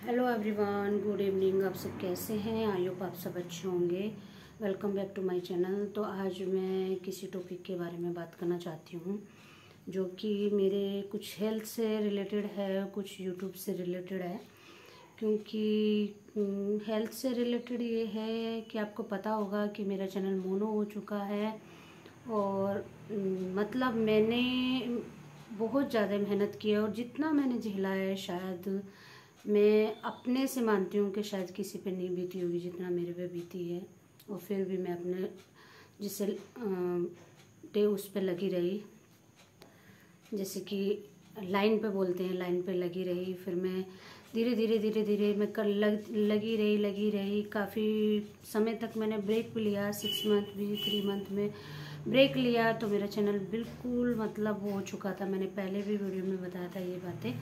Hello everyone, good evening. आप सब कैसे हैं? आई होप आप सब अच्छे होंगे। Welcome back to my channel. तो आज मैं किसी टॉपिक के बारे में बात करना चाहती हूँ जो कि मेरे कुछ हेल्थ से रिलेटेड है, कुछ यूट्यूब से रिलेटेड है। क्योंकि हेल्थ से रिलेटेड ये है कि आपको पता होगा कि मेरा चैनल मोनो हो चुका है और मतलब मैंने बहुत ज़्यादा मेहनत की है और जितना मैंने झेला है शायद मैं अपने से मानती हूँ कि शायद किसी पे नहीं बीती होगी जितना मेरे पे बीती है। और फिर भी मैं अपने जिससे डे उस पे लगी रही, जैसे कि लाइन पे बोलते हैं, लाइन पे लगी रही। फिर मैं धीरे धीरे मैं लगी रही काफ़ी समय तक। मैंने ब्रेक भी लिया, 6 मंथ भी, 3 मंथ में ब्रेक लिया तो मेरा चैनल बिल्कुल मतलब वो हो चुका था। मैंने पहले भी वीडियो में बताया था ये बातें,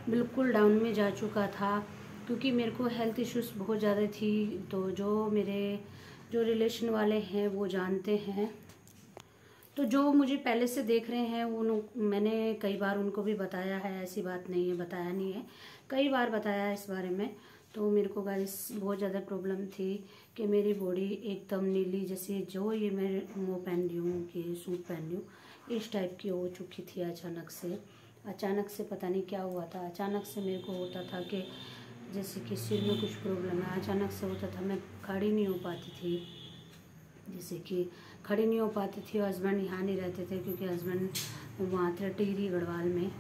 बिल्कुल डाउन में जा चुका था क्योंकि मेरे को हेल्थ इश्यूज़ बहुत ज़्यादा थी। तो जो रिलेशन वाले हैं वो जानते हैं, तो जो मुझे पहले से देख रहे हैं उन मैंने कई बार उनको भी बताया है, ऐसी बात नहीं है बताया नहीं है, कई बार बताया है इस बारे में। तो मेरे को गाइस बहुत ज़्यादा प्रॉब्लम थी कि मेरी बॉडी एकदम नीली, जैसे जो ये मैं वो पहन रही हूँ कि सूट पहन रही हूँ इस टाइप की हो चुकी थी। अचानक से पता नहीं क्या हुआ था। अचानक से मेरे को होता था कि जैसे कि सिर में कुछ प्रॉब्लम है, अचानक से होता था। मैं खड़ी नहीं हो पाती थी, जैसे कि खड़ी नहीं हो पाती थी। हस्बैंड यहाँ नहीं रहते थे क्योंकि हस्बैंड वहाँ थे टिहरी गढ़वाल में।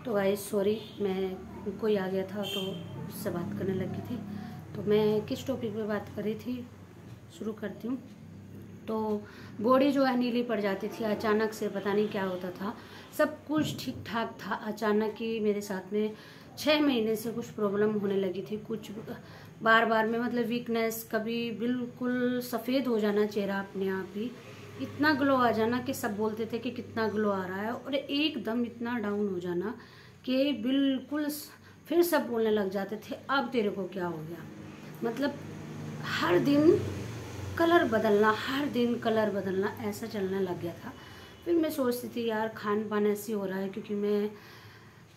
तो गाइस सॉरी, मैं कोई आ गया था तो उससे बात करने लगी थी। तो मैं किस टॉपिक पे बात कर रही थी, शुरू करती हूँ। तो बॉडी जो है नीली पड़ जाती थी अचानक से, पता नहीं क्या होता था। सब कुछ ठीक ठाक था, अचानक ही मेरे साथ में 6 महीने से कुछ प्रॉब्लम होने लगी थी। कुछ बार में मतलब वीकनेस, कभी बिल्कुल सफ़ेद हो जाना चेहरा अपने आप ही, इतना ग्लो आ जाना कि सब बोलते थे कि कितना ग्लो आ रहा है, और एकदम इतना डाउन हो जाना कि बिल्कुल फिर सब बोलने लग जाते थे अब तेरे को क्या हो गया। मतलब हर दिन कलर बदलना, हर दिन कलर बदलना, ऐसा चलने लग गया था। फिर मैं सोचती थी यार खान पान ऐसे हो रहा है, क्योंकि मैं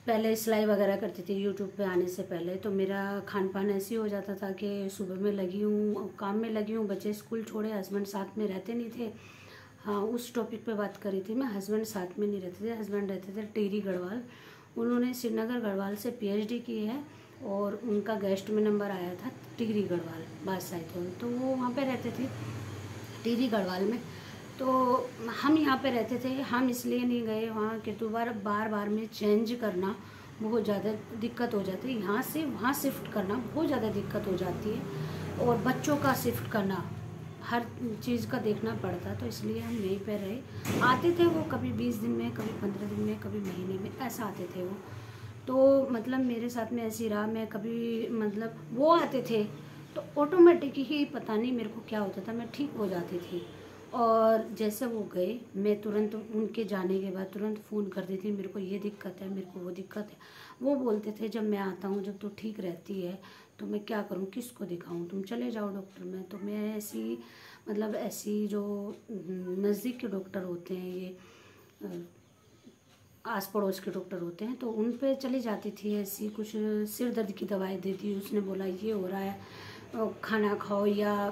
पहले सिलाई वगैरह करती थी यूट्यूब पे आने से पहले। तो मेरा खान पान ऐसे हो जाता था कि सुबह में लगी हूँ, काम में लगी हूँ, बच्चे स्कूल छोड़े, हस्बैंड साथ में रहते नहीं थे। हाँ, उस टॉपिक पे बात करी थी मैं। हस्बैंड साथ में नहीं रहते थे, हस्बैंड रहते थे टिहरी गढ़वाल। उन्होंने श्रीनगर गढ़वाल से PhD की है और उनका गेस्ट में नंबर आया था टिहरी गढ़वाल बादशाही, तो वो वहाँ पे रहते थे टिहरी गढ़वाल में। तो हम यहाँ पे रहते थे, हम इसलिए नहीं गए वहाँ कि दोबारा बार में चेंज करना बहुत ज़्यादा दिक्कत हो जाती है। यहाँ से वहाँ शिफ्ट करना बहुत ज़्यादा दिक्कत हो जाती है, और बच्चों का शिफ्ट करना, हर चीज़ का देखना पड़ता। तो इसलिए हम यहीं पे रहे। आते थे वो कभी 20 दिन में, कभी 15 दिन में, कभी महीने में, ऐसा आते थे वो। तो मतलब मेरे साथ में ऐसी रहा। मैं कभी मतलब वो आते थे तो ऑटोमेटिक ही पता नहीं मेरे को क्या होता था, मैं ठीक हो जाती थी। और जैसे वो गए मैं तुरंत उनके जाने के बाद तुरंत फ़ोन कर देती थी, मेरे को ये दिक्कत है, मेरे को वो दिक्कत है। वो बोलते थे जब मैं आता हूँ, जब तू ठीक रहती है तो मैं क्या करूँ, किसको दिखाऊँ, तुम चले जाओ डॉक्टर में। तो मैं ऐसी मतलब ऐसी जो नज़दीक के डॉक्टर होते हैं, ये आस पड़ोस के डॉक्टर होते हैं, तो उन पे चली जाती थी। ऐसी कुछ सिर दर्द की दवाई दे दी, उसने बोला ये हो रहा है, खाना खाओ, या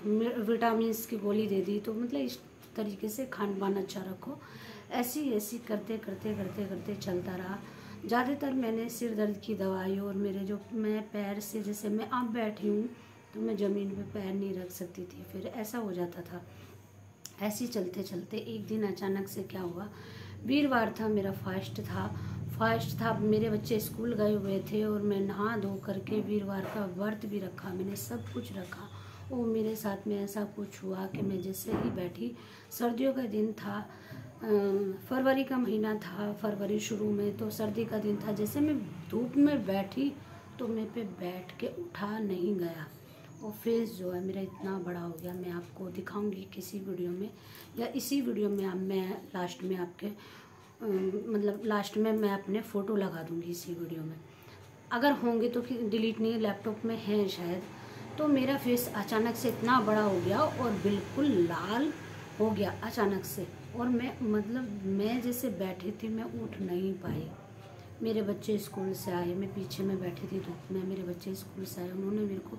विटामिन्स की गोली दे दी। तो मतलब इस तरीके से खान पान अच्छा रखो, ऐसी करते चलता रहा। ज़्यादातर मैंने सिर दर्द की दवाई, और मेरे जो मैं पैर से, जैसे मैं अब बैठी हूँ तो मैं ज़मीन पे पैर नहीं रख सकती थी, फिर ऐसा हो जाता था। ऐसे चलते एक दिन अचानक से क्या हुआ, वीरवार था, मेरा फास्ट था, मेरे बच्चे स्कूल गए हुए थे और मैं नहा धो करके वीरवार का व्रत भी रखा, मैंने सब कुछ रखा। और मेरे साथ में ऐसा कुछ हुआ कि मैं जैसे ही बैठी, सर्दियों का दिन था, फरवरी का महीना था, फरवरी शुरू में, तो सर्दी का दिन था। जैसे मैं धूप में बैठी तो मेरे पे बैठ के उठा नहीं गया, और फेस जो है मेरा इतना बड़ा हो गया। मैं आपको दिखाऊंगी किसी वीडियो में, या इसी वीडियो में मैं लास्ट में आपके मतलब लास्ट में मैं अपने फ़ोटो लगा दूंगी इसी वीडियो में, अगर होंगे तो डिलीट नहीं, लैपटॉप में है शायद। तो मेरा फेस अचानक से इतना बड़ा हो गया और बिल्कुल लाल हो गया अचानक से, और मैं मतलब मैं जैसे बैठी थी मैं उठ नहीं पाई, मेरे बच्चे स्कूल से आए, मैं पीछे में बैठी थी धूप में, मेरे बच्चे स्कूल से आए, उन्होंने मेरे को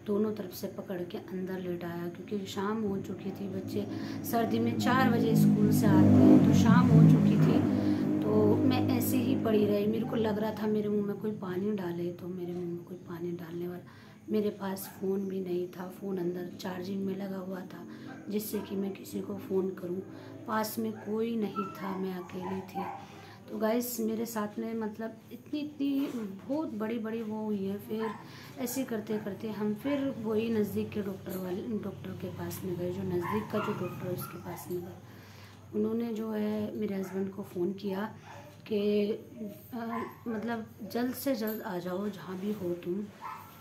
दोनों तरफ से पकड़ के अंदर लेटाया क्योंकि शाम हो चुकी थी। बच्चे सर्दी में 4 बजे स्कूल से आते हैं, तो शाम हो चुकी थी। तो मैं ऐसे ही पड़ी रही, मेरे को लग रहा था मेरे मुंह में कोई पानी डाले, तो मेरे मुंह में कोई पानी डालने वाला, मेरे पास फ़ोन भी नहीं था, फ़ोन अंदर चार्जिंग में लगा हुआ था जिससे कि मैं किसी को फ़ोन करूं, पास में कोई नहीं था, मैं अकेली थी। तो गाइस मेरे साथ में मतलब इतनी बहुत बड़ी वो हुई है। फिर ऐसे करते करते हम फिर वही नज़दीक के डॉक्टर के पास में गए, जो नज़दीक का जो डॉक्टर है उसके पास में गए। उन्होंने जो है मेरे हस्बैंड को फ़ोन किया कि मतलब जल्द से जल्द आ जाओ जहाँ भी हो तुम,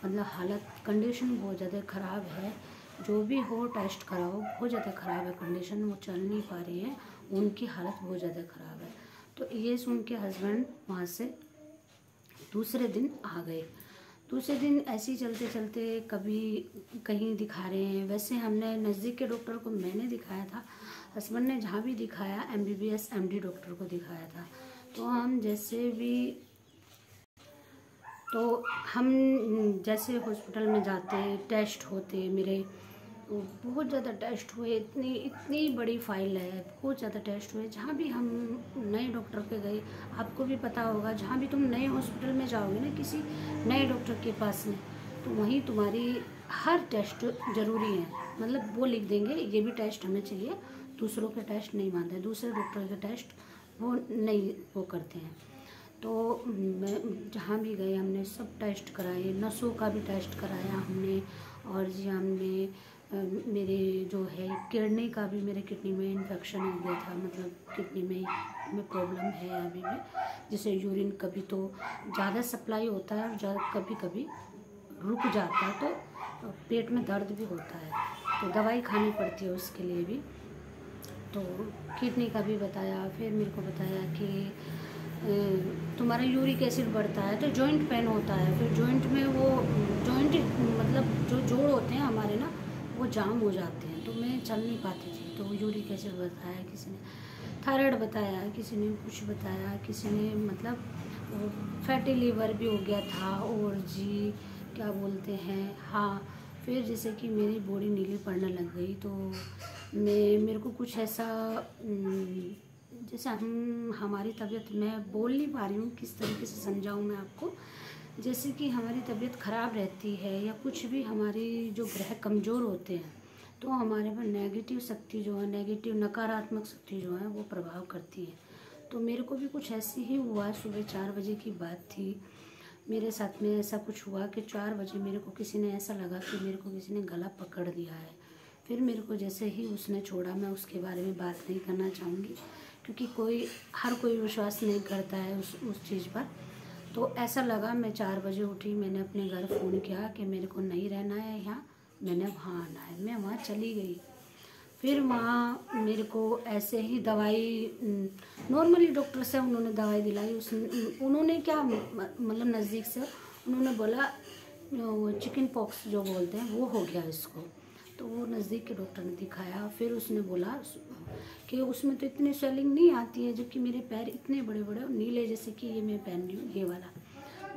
मतलब हालत कंडीशन बहुत ज़्यादा ख़राब है, जो भी हो टेस्ट कराओ, बहुत ज़्यादा ख़राब है कंडीशन, वो चल नहीं पा रही है, उनकी हालत बहुत ज़्यादा ख़राब है। तो ये सुन के हस्बैंड वहाँ से दूसरे दिन आ गए। दूसरे दिन ऐसे ही चलते चलते कभी कहीं दिखा रहे हैं, वैसे हमने नज़दीक के डॉक्टर को मैंने दिखाया था, हस्बैंड ने जहाँ भी दिखाया MBBS MD डॉक्टर को दिखाया था। तो हम जैसे हॉस्पिटल में जाते, टेस्ट होते, मेरे बहुत ज़्यादा टेस्ट हुए, इतनी बड़ी फाइल है, बहुत ज़्यादा टेस्ट हुए। जहाँ भी हम नए डॉक्टर के गए, आपको भी पता होगा, जहाँ भी तुम नए हॉस्पिटल में जाओगे ना किसी नए डॉक्टर के पास में, तो वहीं तुम्हारी हर टेस्ट ज़रूरी है, मतलब वो लिख देंगे ये भी टेस्ट हमें चाहिए, दूसरों के टेस्ट नहीं मानते, दूसरे डॉक्टर के टेस्ट वो नहीं वो करते हैं। तो मैं जहाँ भी गए हमने सब टेस्ट कराए, नसों का भी टेस्ट कराया हमने, और जी हमने मेरे जो है किडनी का भी, मेरे किडनी में इन्फेक्शन हो गया था, मतलब किडनी में प्रॉब्लम है अभी भी, जैसे यूरिन कभी तो ज़्यादा सप्लाई होता है और कभी कभी रुक जाता है, तो पेट में दर्द भी होता है, तो दवाई खानी पड़ती है उसके लिए भी। तो किडनी का भी बताया, फिर मेरे को बताया कि तुम्हारा यूरिक एसिड बढ़ता है तो जॉइंट पेन होता है, फिर जॉइंट में वो जॉइंट मतलब जो जोड़ होते हैं हमारे ना वो जाम हो जाते हैं, तो मैं चल नहीं पाती थी, तो यूरिक एसिड बताया, किसी ने थायराइड बताया, किसी ने कुछ बताया, किसी ने मतलब फैटी लीवर भी हो गया था, और जी क्या बोलते हैं, हाँ फिर जैसे कि मेरी बॉडी नीली पड़ने लग गई, तो मेरे को कुछ ऐसा जैसे हमारी तबीयत, मैं बोल नहीं पा रही हूँ किस तरीके से समझाऊँ मैं आपको, जैसे कि हमारी तबीयत ख़राब रहती है या कुछ भी, हमारी जो ग्रह कमज़ोर होते हैं तो हमारे पर नेगेटिव शक्ति जो है, नेगेटिव नकारात्मक शक्ति जो है वो प्रभाव करती है। तो मेरे को भी कुछ ऐसे ही हुआ, सुबह 4 बजे की बात थी, मेरे साथ में ऐसा कुछ हुआ कि 4 बजे मेरे को किसी ने, ऐसा लगा कि मेरे को किसी ने गला पकड़ दिया है। फिर मेरे को जैसे ही उसने छोड़ा, मैं उसके बारे में बात नहीं करना चाहूँगी क्योंकि हर कोई विश्वास नहीं करता है उस चीज़ पर। तो ऐसा लगा, मैं 4 बजे उठी, मैंने अपने घर फ़ोन किया कि मेरे को नहीं रहना है यहाँ, मैंने वहाँ आना है, मैं वहाँ चली गई। फिर वहाँ मेरे को ऐसे ही दवाई नॉर्मली डॉक्टर से उन्होंने दवाई दिलाई, उन्होंने क्या मतलब नज़दीक से उन्होंने बोला वो चिकन पॉक्स जो बोलते हैं वो हो गया इसको, तो वो नज़दीक के डॉक्टर ने दिखाया। फिर उसने बोला कि उसमें तो इतनी स्वेलिंग नहीं आती है, जबकि मेरे पैर इतने बड़े बड़े नीले, जैसे कि ये मैं पहन रही हूँ ये वाला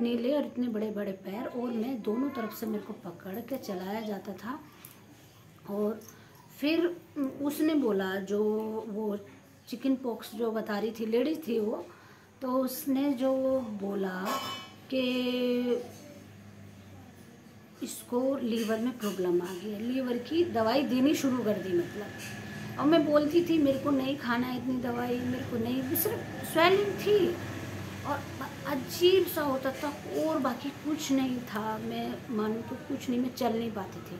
नीले, और इतने बड़े बड़े पैर, और मैं दोनों तरफ से मेरे को पकड़ के चलाया जाता था। और फिर उसने बोला, जो वो चिकन पॉक्स जो बता रही थी लेडीज थी वो, तो उसने जो बोला कि इसको लीवर में प्रॉब्लम आ गई है, लीवर की दवाई देनी शुरू कर दी मतलब। और मैं बोलती थी मेरे को नहीं खाना है इतनी दवाई, मेरे को नहीं, सिर्फ स्वेलिंग थी और अजीब सा होता था, और बाकी कुछ नहीं था, मैं मानूँ तो कुछ नहीं, मैं चल नहीं पाती थी।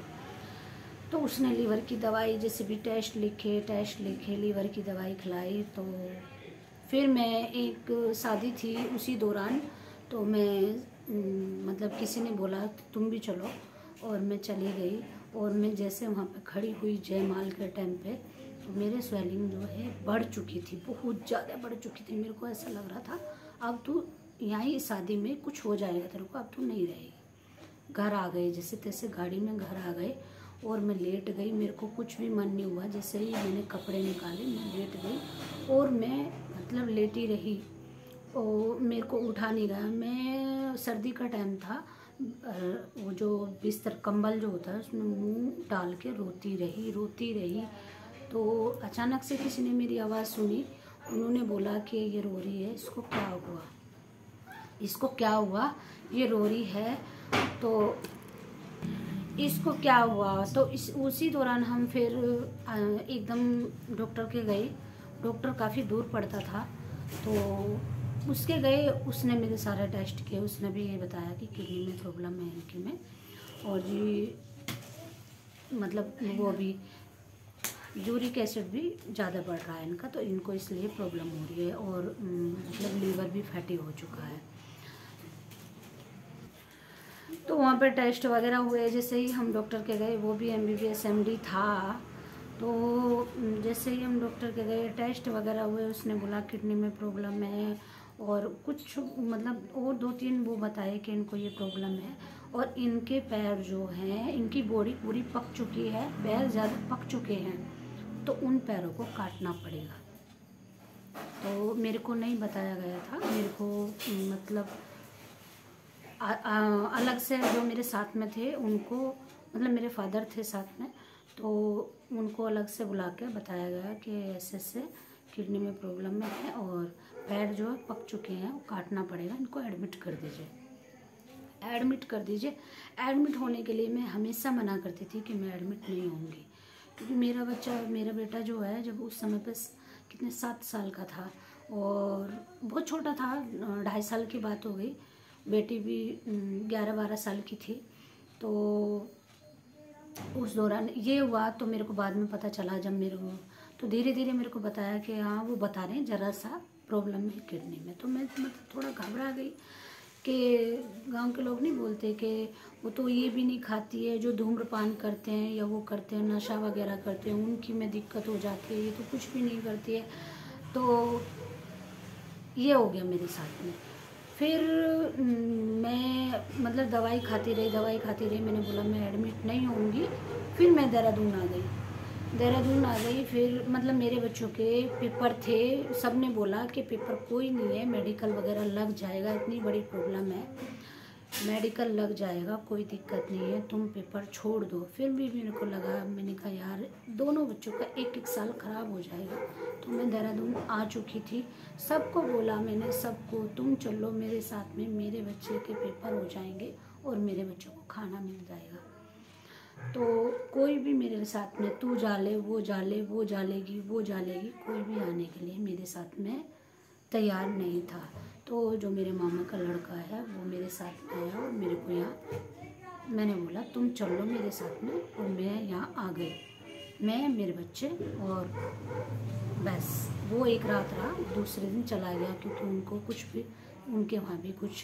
तो उसने लीवर की दवाई जैसे भी टेस्ट लिखे लीवर की दवाई खिलाई। तो फिर मैं एक शादी थी उसी दौरान, तो मैं मतलब किसी ने बोला तुम भी चलो, और मैं चली गई। और मैं जैसे वहाँ पे खड़ी हुई जयमाल के टाइम पे, तो मेरे स्वेलिंग जो है बढ़ चुकी थी, बहुत ज़्यादा बढ़ चुकी थी। मेरे को ऐसा लग रहा था अब तू यहाँ ही शादी में कुछ हो जाएगा तेरे को, अब तू नहीं रहेगी। घर आ गए, जैसे तैसे गाड़ी में घर आ गए, और मैं लेट गई, मेरे को कुछ भी मन नहीं हुआ। जैसे ही मैंने कपड़े निकाले मैं लेट गई, और मैं मतलब लेटी रही। मेरे को उठा नहीं गया। मैं सर्दी का टाइम था, वो जो बिस्तर कंबल जो होता है उसमें मुंह डाल के रोती रही। तो अचानक से किसी ने मेरी आवाज़ सुनी। उन्होंने बोला कि ये रो रही है, इसको क्या हुआ, ये रो रही है, तो इसको क्या हुआ। तो उसी दौरान हम फिर एकदम डॉक्टर के गए। डॉक्टर काफ़ी दूर पड़ता था, तो उसके गए। उसने मेरे सारे टेस्ट किए। उसने भी ये बताया कि किडनी में प्रॉब्लम है इनकी में, और जी मतलब वो भी यूरिक एसिड भी ज़्यादा बढ़ रहा है इनका, तो इनको इसलिए प्रॉब्लम हो रही है, और मतलब लीवर भी फैटी हो चुका है। तो वहाँ पे टेस्ट वगैरह हुए। जैसे ही हम डॉक्टर के गए, वो भी MBBS MD था, तो जैसे ही हम डॉक्टर के गए, टेस्ट वगैरह हुए, उसने बोला किडनी में प्रॉब्लम है, और कुछ मतलब और 2-3 वो बताए कि इनको ये प्रॉब्लम है, और इनके पैर जो हैं, इनकी बॉडी पूरी पक चुकी है, पैर ज़्यादा पक चुके हैं, तो उन पैरों को काटना पड़ेगा। तो मेरे को नहीं बताया गया था। मेरे को मतलब अलग से जो मेरे साथ में थे उनको, मतलब मेरे फादर थे साथ में, तो उनको अलग से बुला के बताया गया कि ऐसे किडनी में प्रॉब्लम है, और पैर जो है पक चुके हैं, वो काटना पड़ेगा, इनको एडमिट कर दीजिए। एडमिट होने के लिए मैं हमेशा मना करती थी कि मैं एडमिट नहीं होंगी, क्योंकि मेरा बेटा जो है, जब उस समय पे कितने 7 साल का था, और बहुत छोटा था, 2.5 साल की बात हो गई। बेटी भी 11-12 साल की थी। तो उस दौरान ये हुआ, तो मेरे को बाद में पता चला, जब मेरे को तो धीरे धीरे मेरे को बताया कि हाँ वो बता रहे हैं ज़रा सा प्रॉब्लम है किडनी में। तो मैं मतलब थोड़ा घबरा गई कि गांव के लोग नहीं बोलते कि वो तो ये भी नहीं खाती है, जो धूम्रपान करते हैं या वो करते हैं, नशा वगैरह करते हैं, उनकी में दिक्कत हो जाती है, ये तो कुछ भी नहीं करती है। तो ये हो गया मेरे साथ में। फिर मैं मतलब दवाई खाती रही। मैंने बोला मैं एडमिट नहीं होंगी। फिर मैं देहरादून आ गई। फिर मतलब मेरे बच्चों के पेपर थे। सब ने बोला कि पेपर कोई नहीं है, मेडिकल वगैरह लग जाएगा, इतनी बड़ी प्रॉब्लम है, मेडिकल लग जाएगा, कोई दिक्कत नहीं है, तुम पेपर छोड़ दो। फिर भी मेरे को लगा, मैंने कहा यार दोनों बच्चों का 1-1 साल ख़राब हो जाएगा। तो मैं देहरादून आ चुकी थी। सबको बोला मैंने, सबको, तुम चलो मेरे साथ में, मेरे बच्चे के पेपर हो जाएंगे और मेरे बच्चों को खाना मिल जाएगा। तो कोई भी मेरे साथ में, तू जाले, वो जालेगी, कोई भी आने के लिए मेरे साथ में तैयार नहीं था। तो जो मेरे मामा का लड़का है वो मेरे साथ में आया, और मेरे को यहाँ, मैंने बोला तुम चलो मेरे साथ में, और मैं यहाँ आ गई, मैं, मेरे बच्चे, और बस वो एक रात रहा, दूसरे दिन चला गया, क्योंकि उनको कुछ भी, उनके वहाँ भी कुछ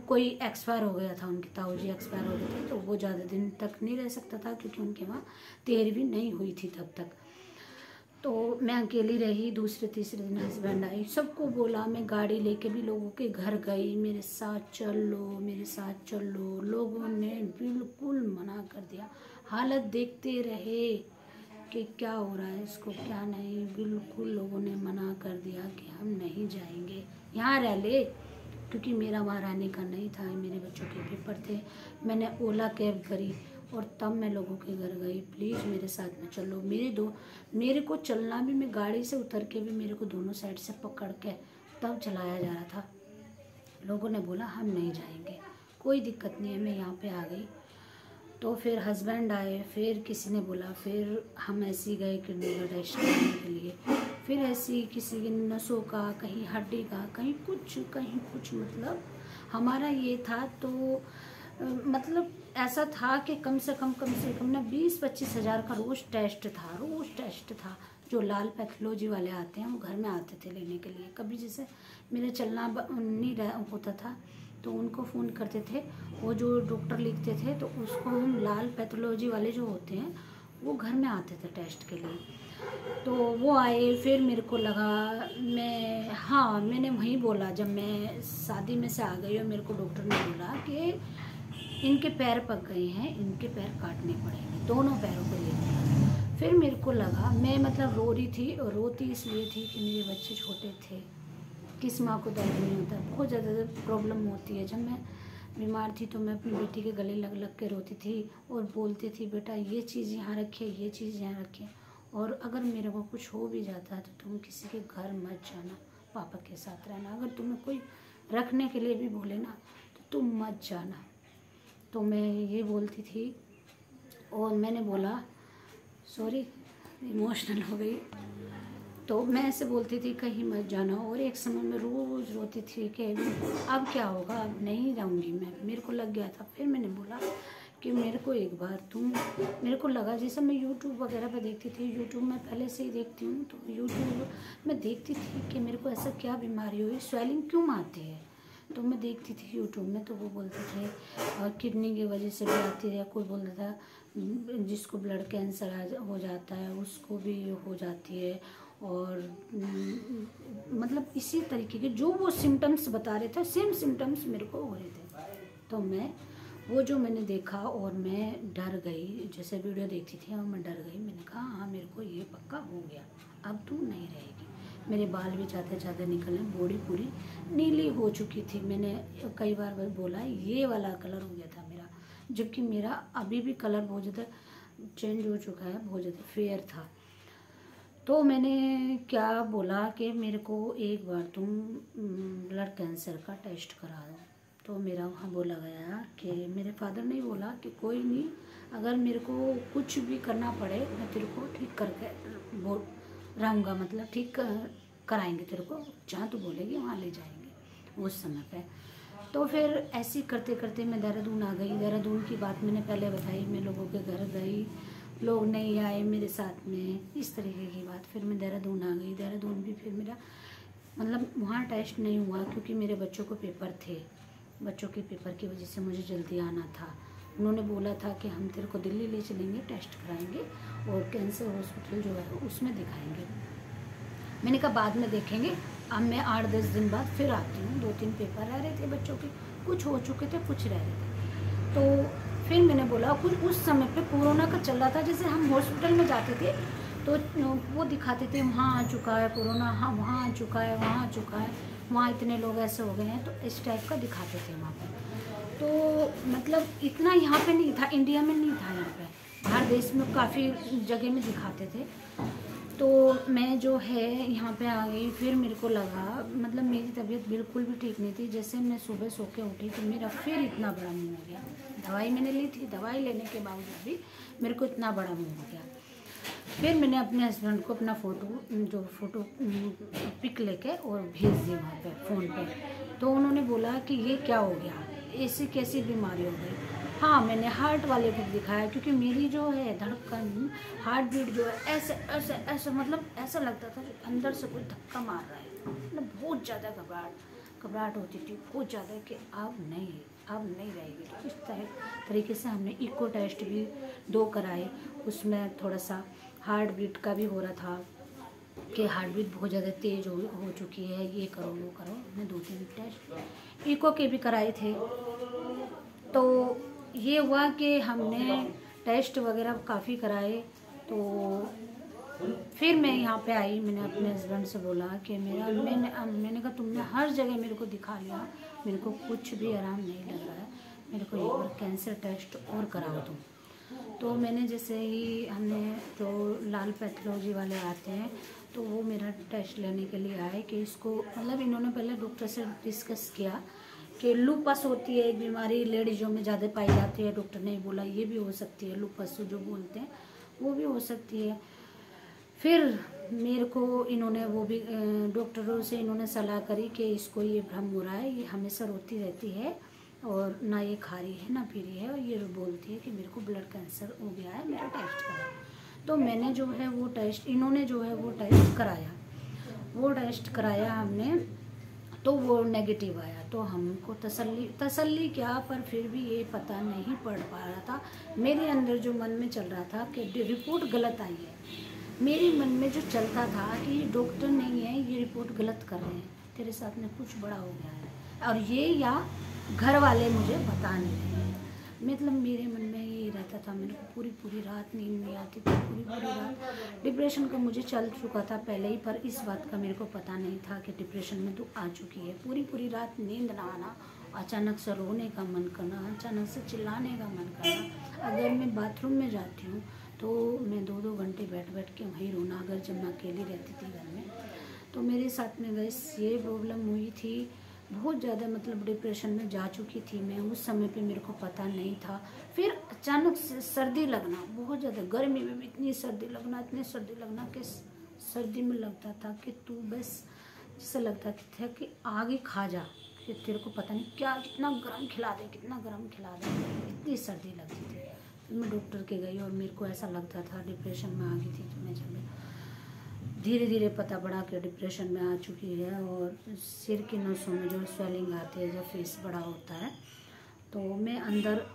कोई एक्सपायर हो गया था, उनकी ताऊ जी एक्सपायर हो गए थे, तो वो ज़्यादा दिन तक नहीं रह सकता था, क्योंकि उनके वहाँ 13वीं नहीं हुई थी तब तक। तो मैं अकेली रही। दूसरे तीसरे दिन हस्बैंड आई, सबको बोला, मैं गाड़ी लेके भी लोगों के घर गई, मेरे साथ चल लो। लोगों ने बिल्कुल मना कर दिया, हालत देखते रहे कि क्या हो रहा है इसको, क्या नहीं। बिल्कुल लोगों ने मना कर दिया कि हम नहीं जाएंगे, यहाँ रह ले, क्योंकि मेरा वहाँ रहने का नहीं था, मेरे बच्चों के पेपर थे। मैंने ओला कैब करी, और तब मैं लोगों के घर गई, प्लीज़ मेरे साथ में चलो। मेरे को चलना भी, मैं गाड़ी से उतर के भी मेरे को दोनों साइड से पकड़ के तब चलाया जा रहा था। लोगों ने बोला हम नहीं जाएंगे, कोई दिक्कत नहीं है, मैं यहाँ पे आ गई। तो फिर हस्बैंड आए, फिर किसी ने बोला, फिर हम ऐसे ही गए किडनी का टेस्ट करने के लिए। फिर ऐसी किसी की नसों का, कहीं हड्डी का, कहीं कुछ, मतलब हमारा ये था। तो मतलब ऐसा था कि कम से कम ना 20-25 हज़ार का रोज़ टेस्ट था। जो लाल पैथोलॉजी वाले आते हैं वो घर में आते थे लेने के लिए। कभी जैसे मेरा चलना नहीं होता था तो उनको फ़ोन करते थे, वो जो डॉक्टर लिखते थे तो उसको हम, लाल पैथोलॉजी वाले जो होते हैं वो घर में आते थे टेस्ट के लिए। तो वो आए, फिर मेरे को लगा, मैंने वहीं बोला, जब मैं शादी में से आ गई और मेरे को डॉक्टर ने बोला कि इनके पैर पक गए हैं, इनके पैर काटने पड़ेंगे, दोनों पैरों को लेकर। फिर मेरे को लगा, मैं मतलब रो रही थी, और रोती इसलिए थी कि मेरे बच्चे छोटे थे, किस माँ को दर्द नहीं होता। बहुत ज़्यादा प्रॉब्लम होती है। जब मैं बीमार थी तो मैं अपनी बेटी के गले लग लग के रोती थी और बोलती थी, बेटा ये चीज़ यहाँ रखिए, ये चीज़ यहाँ रखिए, और अगर मेरे को कुछ हो भी जाता है तो तुम किसी के घर मत जाना, पापा के साथ रहना। अगर तुम्हें कोई रखने के लिए भी बोले ना तो तुम मत जाना। तो मैं ये बोलती थी और मैंने बोला, सॉरी इमोशनल हो गई, तो मैं ऐसे बोलती थी कहीं मत जाना। और एक समय में रोज़ रोती थी कि अब क्या होगा, अब नहीं जाऊंगी मैं, मेरे को लग गया था। फिर मैंने बोला कि मेरे को एक बार मेरे को लगा, जैसे मैं यूट्यूब वगैरह पे देखती थी, यूट्यूब में पहले से ही देखती हूँ, तो यूट्यूब में देखती थी कि मेरे को ऐसा क्या बीमारी हुई, स्वेलिंग क्यों आती है। तो मैं देखती थी यूट्यूब में, तो वो बोलते थे और किडनी की वजह से भी आती है, कोई बोलता था जिसको ब्लड कैंसर हो जाता है उसको भी हो जाती है, और मतलब इसी तरीके के जो वो सिम्टम्स बता रहे थे सेम सिम्टम्स मेरे को हो रहे थे। तो मैंने देखा और मैं डर गई, जैसे वीडियो देखती थी और मैं डर गई। मैंने कहा हाँ मेरे को ये पक्का हो गया, अब तू नहीं रहेगी। मेरे बाल भी ज़्यादा निकले, बॉडी पूरी नीली हो चुकी थी। मैंने कई बार बोला ये वाला कलर हो गया था मेरा, जबकि मेरा अभी भी कलर बहुत ज़्यादा चेंज हो चुका है, बहुत ज़्यादा फेयर था। तो मैंने क्या बोला कि मेरे को एक बार तुम ब्लड कैंसर का टेस्ट करा दो। तो मेरा वहाँ बोला गया कि मेरे फादर ने बोला कि कोई नहीं, अगर मेरे को कुछ भी करना पड़े मैं तेरे को ठीक करके रहूँगा, मतलब ठीक कराएंगे तेरे को, जहाँ तू बोलेगी वहाँ ले जाएंगे उस समय पे। तो फिर ऐसे करते करते मैं देहरादून आ गई। देहरादून की बात मैंने पहले बताई, मैं लोगों के घर गई, लोग नहीं आए मेरे साथ में, इस तरीके की बात। फिर मैं देहरादून आ गई। देहरादून भी फिर मेरा मतलब वहाँ टेस्ट नहीं हुआ क्योंकि मेरे बच्चों को पेपर थे, बच्चों के पेपर की वजह से मुझे जल्दी आना था। उन्होंने बोला था कि हम तेरे को दिल्ली ले चलेंगे, टेस्ट कराएंगे और कैंसर हॉस्पिटल जो है उसमें दिखाएंगे। मैंने कहा बाद में देखेंगे, अब मैं 8-10 दिन बाद फिर आती हूँ। 2-3 पेपर रह रहे थे बच्चों के, कुछ हो चुके थे कुछ रह रहे थे। तो फिर मैंने बोला, कुछ उस समय पे कोरोना का चल रहा था, जैसे हम हॉस्पिटल में जाते थे तो वो दिखाते थे वहाँ आ चुका है कोरोना, हाँ वहाँ आ चुका है, वहाँ आ चुका है, वहाँ इतने लोग ऐसे हो गए हैं, तो इस टाइप का दिखाते थे वहाँ पर। तो मतलब इतना यहाँ पे नहीं था, इंडिया में नहीं था, यहाँ पे बाहर देश में काफ़ी जगह में दिखाते थे। तो मैं जो है यहाँ पे आ गई। फिर मेरे को लगा, मतलब मेरी तबीयत बिल्कुल भी ठीक नहीं थी। जैसे मैं सुबह सो के उठी तो मेरा फिर इतना बड़ा मुँह हो गया। दवाई मैंने ली थी, दवाई लेने के बावजूद भी मेरे को इतना बड़ा मुँह हो गया। फिर मैंने अपने हस्बैंड को अपना फ़ोटो पिक लेके और भेज दी वहाँ पे फ़ोन पे। तो उन्होंने बोला कि ये क्या हो गया, ऐसी कैसी बीमारी हो गई। हाँ, मैंने हार्ट वाले को दिखाया क्योंकि मेरी जो है धड़कन, हार्ट बीट जो है ऐसे ऐसे ऐसे, मतलब ऐसा लगता था अंदर से कोई धक्का मार रहा है। मतलब बहुत ज़्यादा घबराहट होती थी, बहुत ज़्यादा, कि अब नहीं रहेगी। तो इस तरीके से हमने इको टेस्ट भी 2 कराए, उसमें थोड़ा सा हार्ट बीट का भी हो रहा था कि हार्ट बीट बहुत ज़्यादा तेज़ हो चुकी है, ये करो वो करो। हमने 2-3 टेस्ट इको के भी कराए थे। तो ये हुआ कि हमने टेस्ट वगैरह काफ़ी कराए। तो फिर मैं यहाँ पे आई, मैंने अपने हस्बैंड से बोला कि मैंने कहा तुमने हर जगह मेरे को दिखा लिया, मेरे को कुछ भी आराम नहीं लग रहा है, मेरे को एक बार कैंसर टेस्ट और कराओ तुम। तो मैंने जैसे ही हमने जो लाल पैथोलॉजी वाले आते हैं तो वो मेरा टेस्ट लेने के लिए आए कि इसको, मतलब इन्होंने पहले डॉक्टर से डिस्कस किया कि लूपस होती है एक बीमारी, लेडीज़ों में ज़्यादा पाई जाती है। डॉक्टर ने बोला ये भी हो सकती है, लूपस जो बोलते हैं वो भी हो सकती है। फिर मेरे को इन्होंने वो भी डॉक्टरों से इन्होंने सलाह करी कि इसको ये भ्रम हो रहा है, ये हमेशा रोती रहती है और ना ये खा रही है ना पी रही है, और ये बोलती है कि मेरे को ब्लड कैंसर हो गया है, मेरा टेस्ट कराओ। तो मैंने जो है वो टेस्ट, इन्होंने जो है वो टेस्ट कराया हमने, तो वो नेगेटिव आया। तो हमको तसल्ली क्या, पर फिर भी ये पता नहीं पड़ पा रहा था। मेरे अंदर जो मन में चल रहा था कि रिपोर्ट गलत आई है, मेरे मन में जो चलता था कि डॉक्टर नहीं है, ये रिपोर्ट गलत कर रहे हैं, तेरे साथ में कुछ बड़ा हो गया है, और ये या घर वाले मुझे बता नहीं रहे हैं। मतलब मेरे मन में यही रहता था, मेरे को पूरी रात नींद नहीं आती थी, पूरी रात डिप्रेशन का मुझे चल चुका था पहले ही, पर इस बात का मेरे को पता नहीं था कि डिप्रेशन में तो आ चुकी है। पूरी रात नींद ना आना, अचानक से रोने का मन करना, अचानक से चिल्लाने का मन करना। अगर मैं बाथरूम में जाती हूँ तो मैं 2-2 घंटे बैठ के वहीं रोना, अगर जब मैं अकेली रहती थी घर में। तो मेरे साथ में गैस ये प्रॉब्लम हुई थी, बहुत ज़्यादा मतलब डिप्रेशन में जा चुकी थी मैं। उस समय पे मेरे को पता नहीं था। फिर अचानक से सर्दी लगना, बहुत ज़्यादा गर्मी में भी इतनी सर्दी लगना कि सर्दी में लगता था कि तू बस जैसे लगता था कि आग ही खा जा, कि तेरे को पता नहीं क्या कितना गर्म खिला दे, इतनी सर्दी लगती थी। फिर मैं डॉक्टर के गई और मेरे को ऐसा लगता था डिप्रेशन में आ गई थी। तो मैं जब धीरे धीरे पता पड़ा कि डिप्रेशन में आ चुकी है, और सिर की नसों में जो स्वेलिंग आती है, जब फेस बड़ा होता है, तो मैं अंदर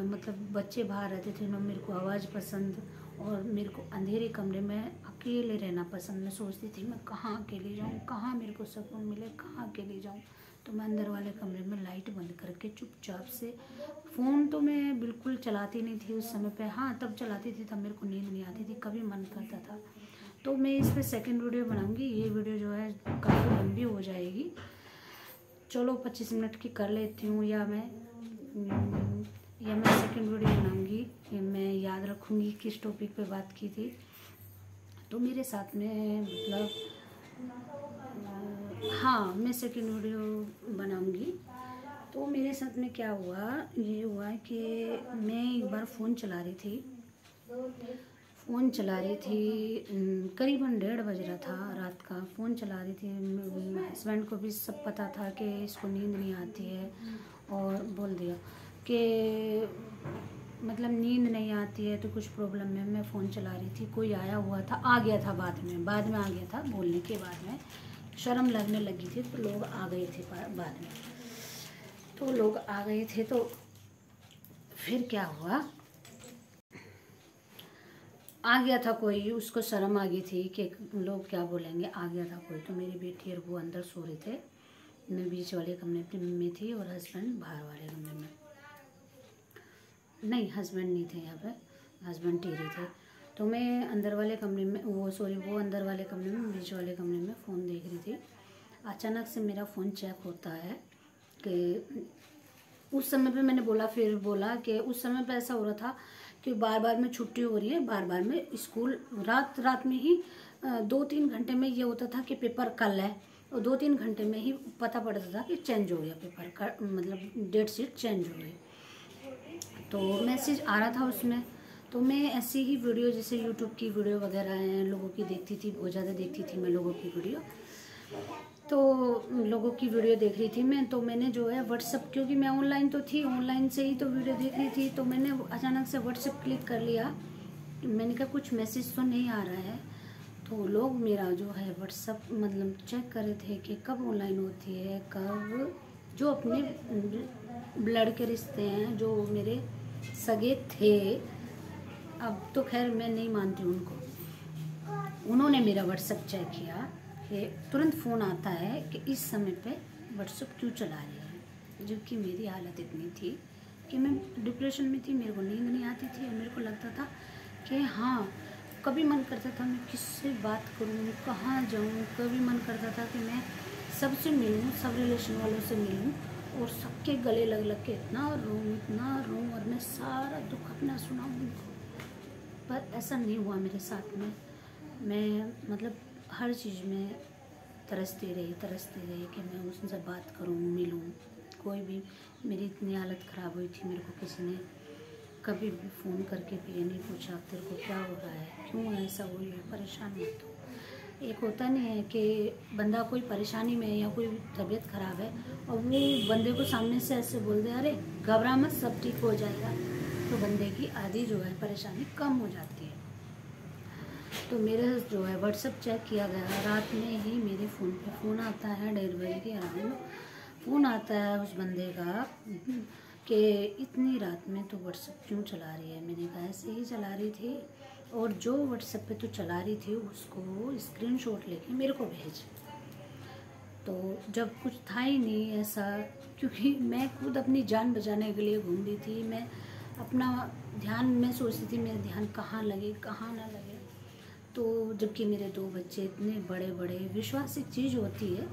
मतलब बच्चे बाहर रहते थे ना, मेरे को आवाज़ पसंद, और मेरे को अंधेरे कमरे में अकेले रहना पसंद। मैं सोचती थी मैं कहाँ अकेली जाऊँ, कहाँ मेरे को सुकून मिले, कहाँ अकेली जाऊँ। तो मैं अंदर वाले कमरे में लाइट बंद करके चुपचाप से, फ़ोन तो मैं बिल्कुल चलाती नहीं थी उस समय पे। हाँ, तब चलाती थी, तब मेरे को नींद नहीं आती थी, कभी मन करता था। तो मैं इस पर सेकेंड वीडियो बनाऊंगी। ये वीडियो जो है काफ़ी लंबी हो जाएगी, चलो 25 मिनट की कर लेती हूँ, या मैं सेकेंड वीडियो बनाऊंगी। मैं याद रखूँगी किस टॉपिक पे बात की थी। तो मेरे साथ में मतलब हाँ, मैं सेकेंड वीडियो बनाऊंगी। तो मेरे साथ में क्या हुआ, ये हुआ कि मैं एक बार फ़ोन चला रही थी, करीबन 1:30 बज रहा था रात का। फ़ोन चला रही थी, हस्बैंड को भी सब पता था कि इसको नींद नहीं आती है, और बोल दिया कि मतलब नींद नहीं आती है तो कुछ प्रॉब्लम है। मैं फ़ोन चला रही थी, कोई आया हुआ था, आ गया था बाद में आ गया था, बोलने के बाद में शर्म लगने लगी थी, तो लोग आ गए थे बाद में। तो लोग आ गए थे, तो फिर क्या हुआ, आ गया था कोई, उसको शर्म आ गई थी कि लोग क्या बोलेंगे, आ गया था कोई। तो मेरी बेटी और वो अंदर सो रहे थे, मैं बीच वाले कमरे में थी और हस्बैंड बाहर वाले कमरे में। नहीं, हस्बैंड नहीं थे यहाँ पे, हस्बैंड टीवी थे। तो मैं अंदर वाले कमरे में, वो अंदर वाले कमरे में, बीच वाले कमरे में फ़ोन देख रही थी। अचानक से मेरा फ़ोन चेक होता है कि उस समय पे मैंने बोला कि उस समय पे ऐसा हो रहा था कि बार बार में छुट्टी हो रही है, बार बार में स्कूल, रात में ही 2-3 घंटे में ये होता था कि पेपर कल है, और 2-3 घंटे में ही पता पड़ता था कि चेंज हो गया पेपर का, मतलब डेट शीट चेंज हो गई। तो मैसेज आ रहा था उसमें। तो मैं ऐसी ही वीडियो, जैसे यूट्यूब की वीडियो वगैरह हैं लोगों की देखती थी, बहुत ज़्यादा देखती थी मैं लोगों की वीडियो। तो लोगों की वीडियो देख रही थी मैं, तो मैंने जो है व्हाट्सअप, क्योंकि मैं ऑनलाइन तो थी, ऑनलाइन से ही तो वीडियो देख रही थी, तो मैंने अचानक से व्हाट्सअप क्लिक कर लिया। मैंने कहा कुछ मैसेज तो नहीं आ रहा है। तो लोग मेरा जो है व्हाट्सअप मतलब चेक कर रहे थे कि कब ऑनलाइन होती है, कब, जो अपने ब्लड के रिश्ते हैं, जो मेरे सगे थे, अब तो खैर मैं नहीं मानती उनको, उन्होंने मेरा व्हाट्सअप चेक किया कि तुरंत फ़ोन आता है कि इस समय पे व्हाट्सअप क्यों चला रही है, जबकि मेरी हालत इतनी थी कि मैं डिप्रेशन में थी, मेरे को नींद नहीं आती थी, और मेरे को लगता था कि हाँ, कभी मन करता था मैं किससे बात करूँ, कहाँ जाऊँ, कभी मन करता था कि मैं सबसे मिलूँ, सब रिलेशन वालों से मिलूँ, और सबके गले लग के इतना रोऊँ, और मैं सारा दुख अपना सुनाऊँ उनको। पर ऐसा नहीं हुआ मेरे साथ में। मैं मतलब हर चीज़ में तरसती रही कि मैं उनसे बात करूं, मिलूं। कोई भी, मेरी इतनी हालत ख़राब हुई थी, मेरे को किसी ने कभी भी फ़ोन करके भी ये नहीं पूछा तेरे को क्या हो रहा है, क्यों ऐसा हुई है, परेशान मत हो। एक होता नहीं है कि बंदा कोई परेशानी में है या कोई तबीयत ख़राब है, और वो बंदे को सामने से ऐसे बोल दे अरे घबरा मत, सब ठीक हो जाएगा, तो बंदे की आधी जो है परेशानी कम हो जाती है। तो मेरा जो है व्हाट्सअप चेक किया गया, रात में ही मेरे फ़ोन पे फ़ोन आता है, 1:30 बजे के अराउंड फ़ोन आता है उस बंदे का कि इतनी रात में तो व्हाट्सअप क्यों चला रही है। मैंने कहा ऐसे ही चला रही थी, और जो व्हाट्सएप पे तो चला रही थी उसको स्क्रीनशॉट लेके मेरे को भेज। तो जब कुछ था ही नहीं ऐसा, क्योंकि मैं खुद अपनी जान बचाने के लिए घूम रही थी, मैं अपना ध्यान मैं सोचती थी मेरा ध्यान कहाँ लगे कहाँ ना लगे। तो जबकि मेरे 2 बच्चे इतने बड़े बड़े, विश्वास एक चीज़ होती है,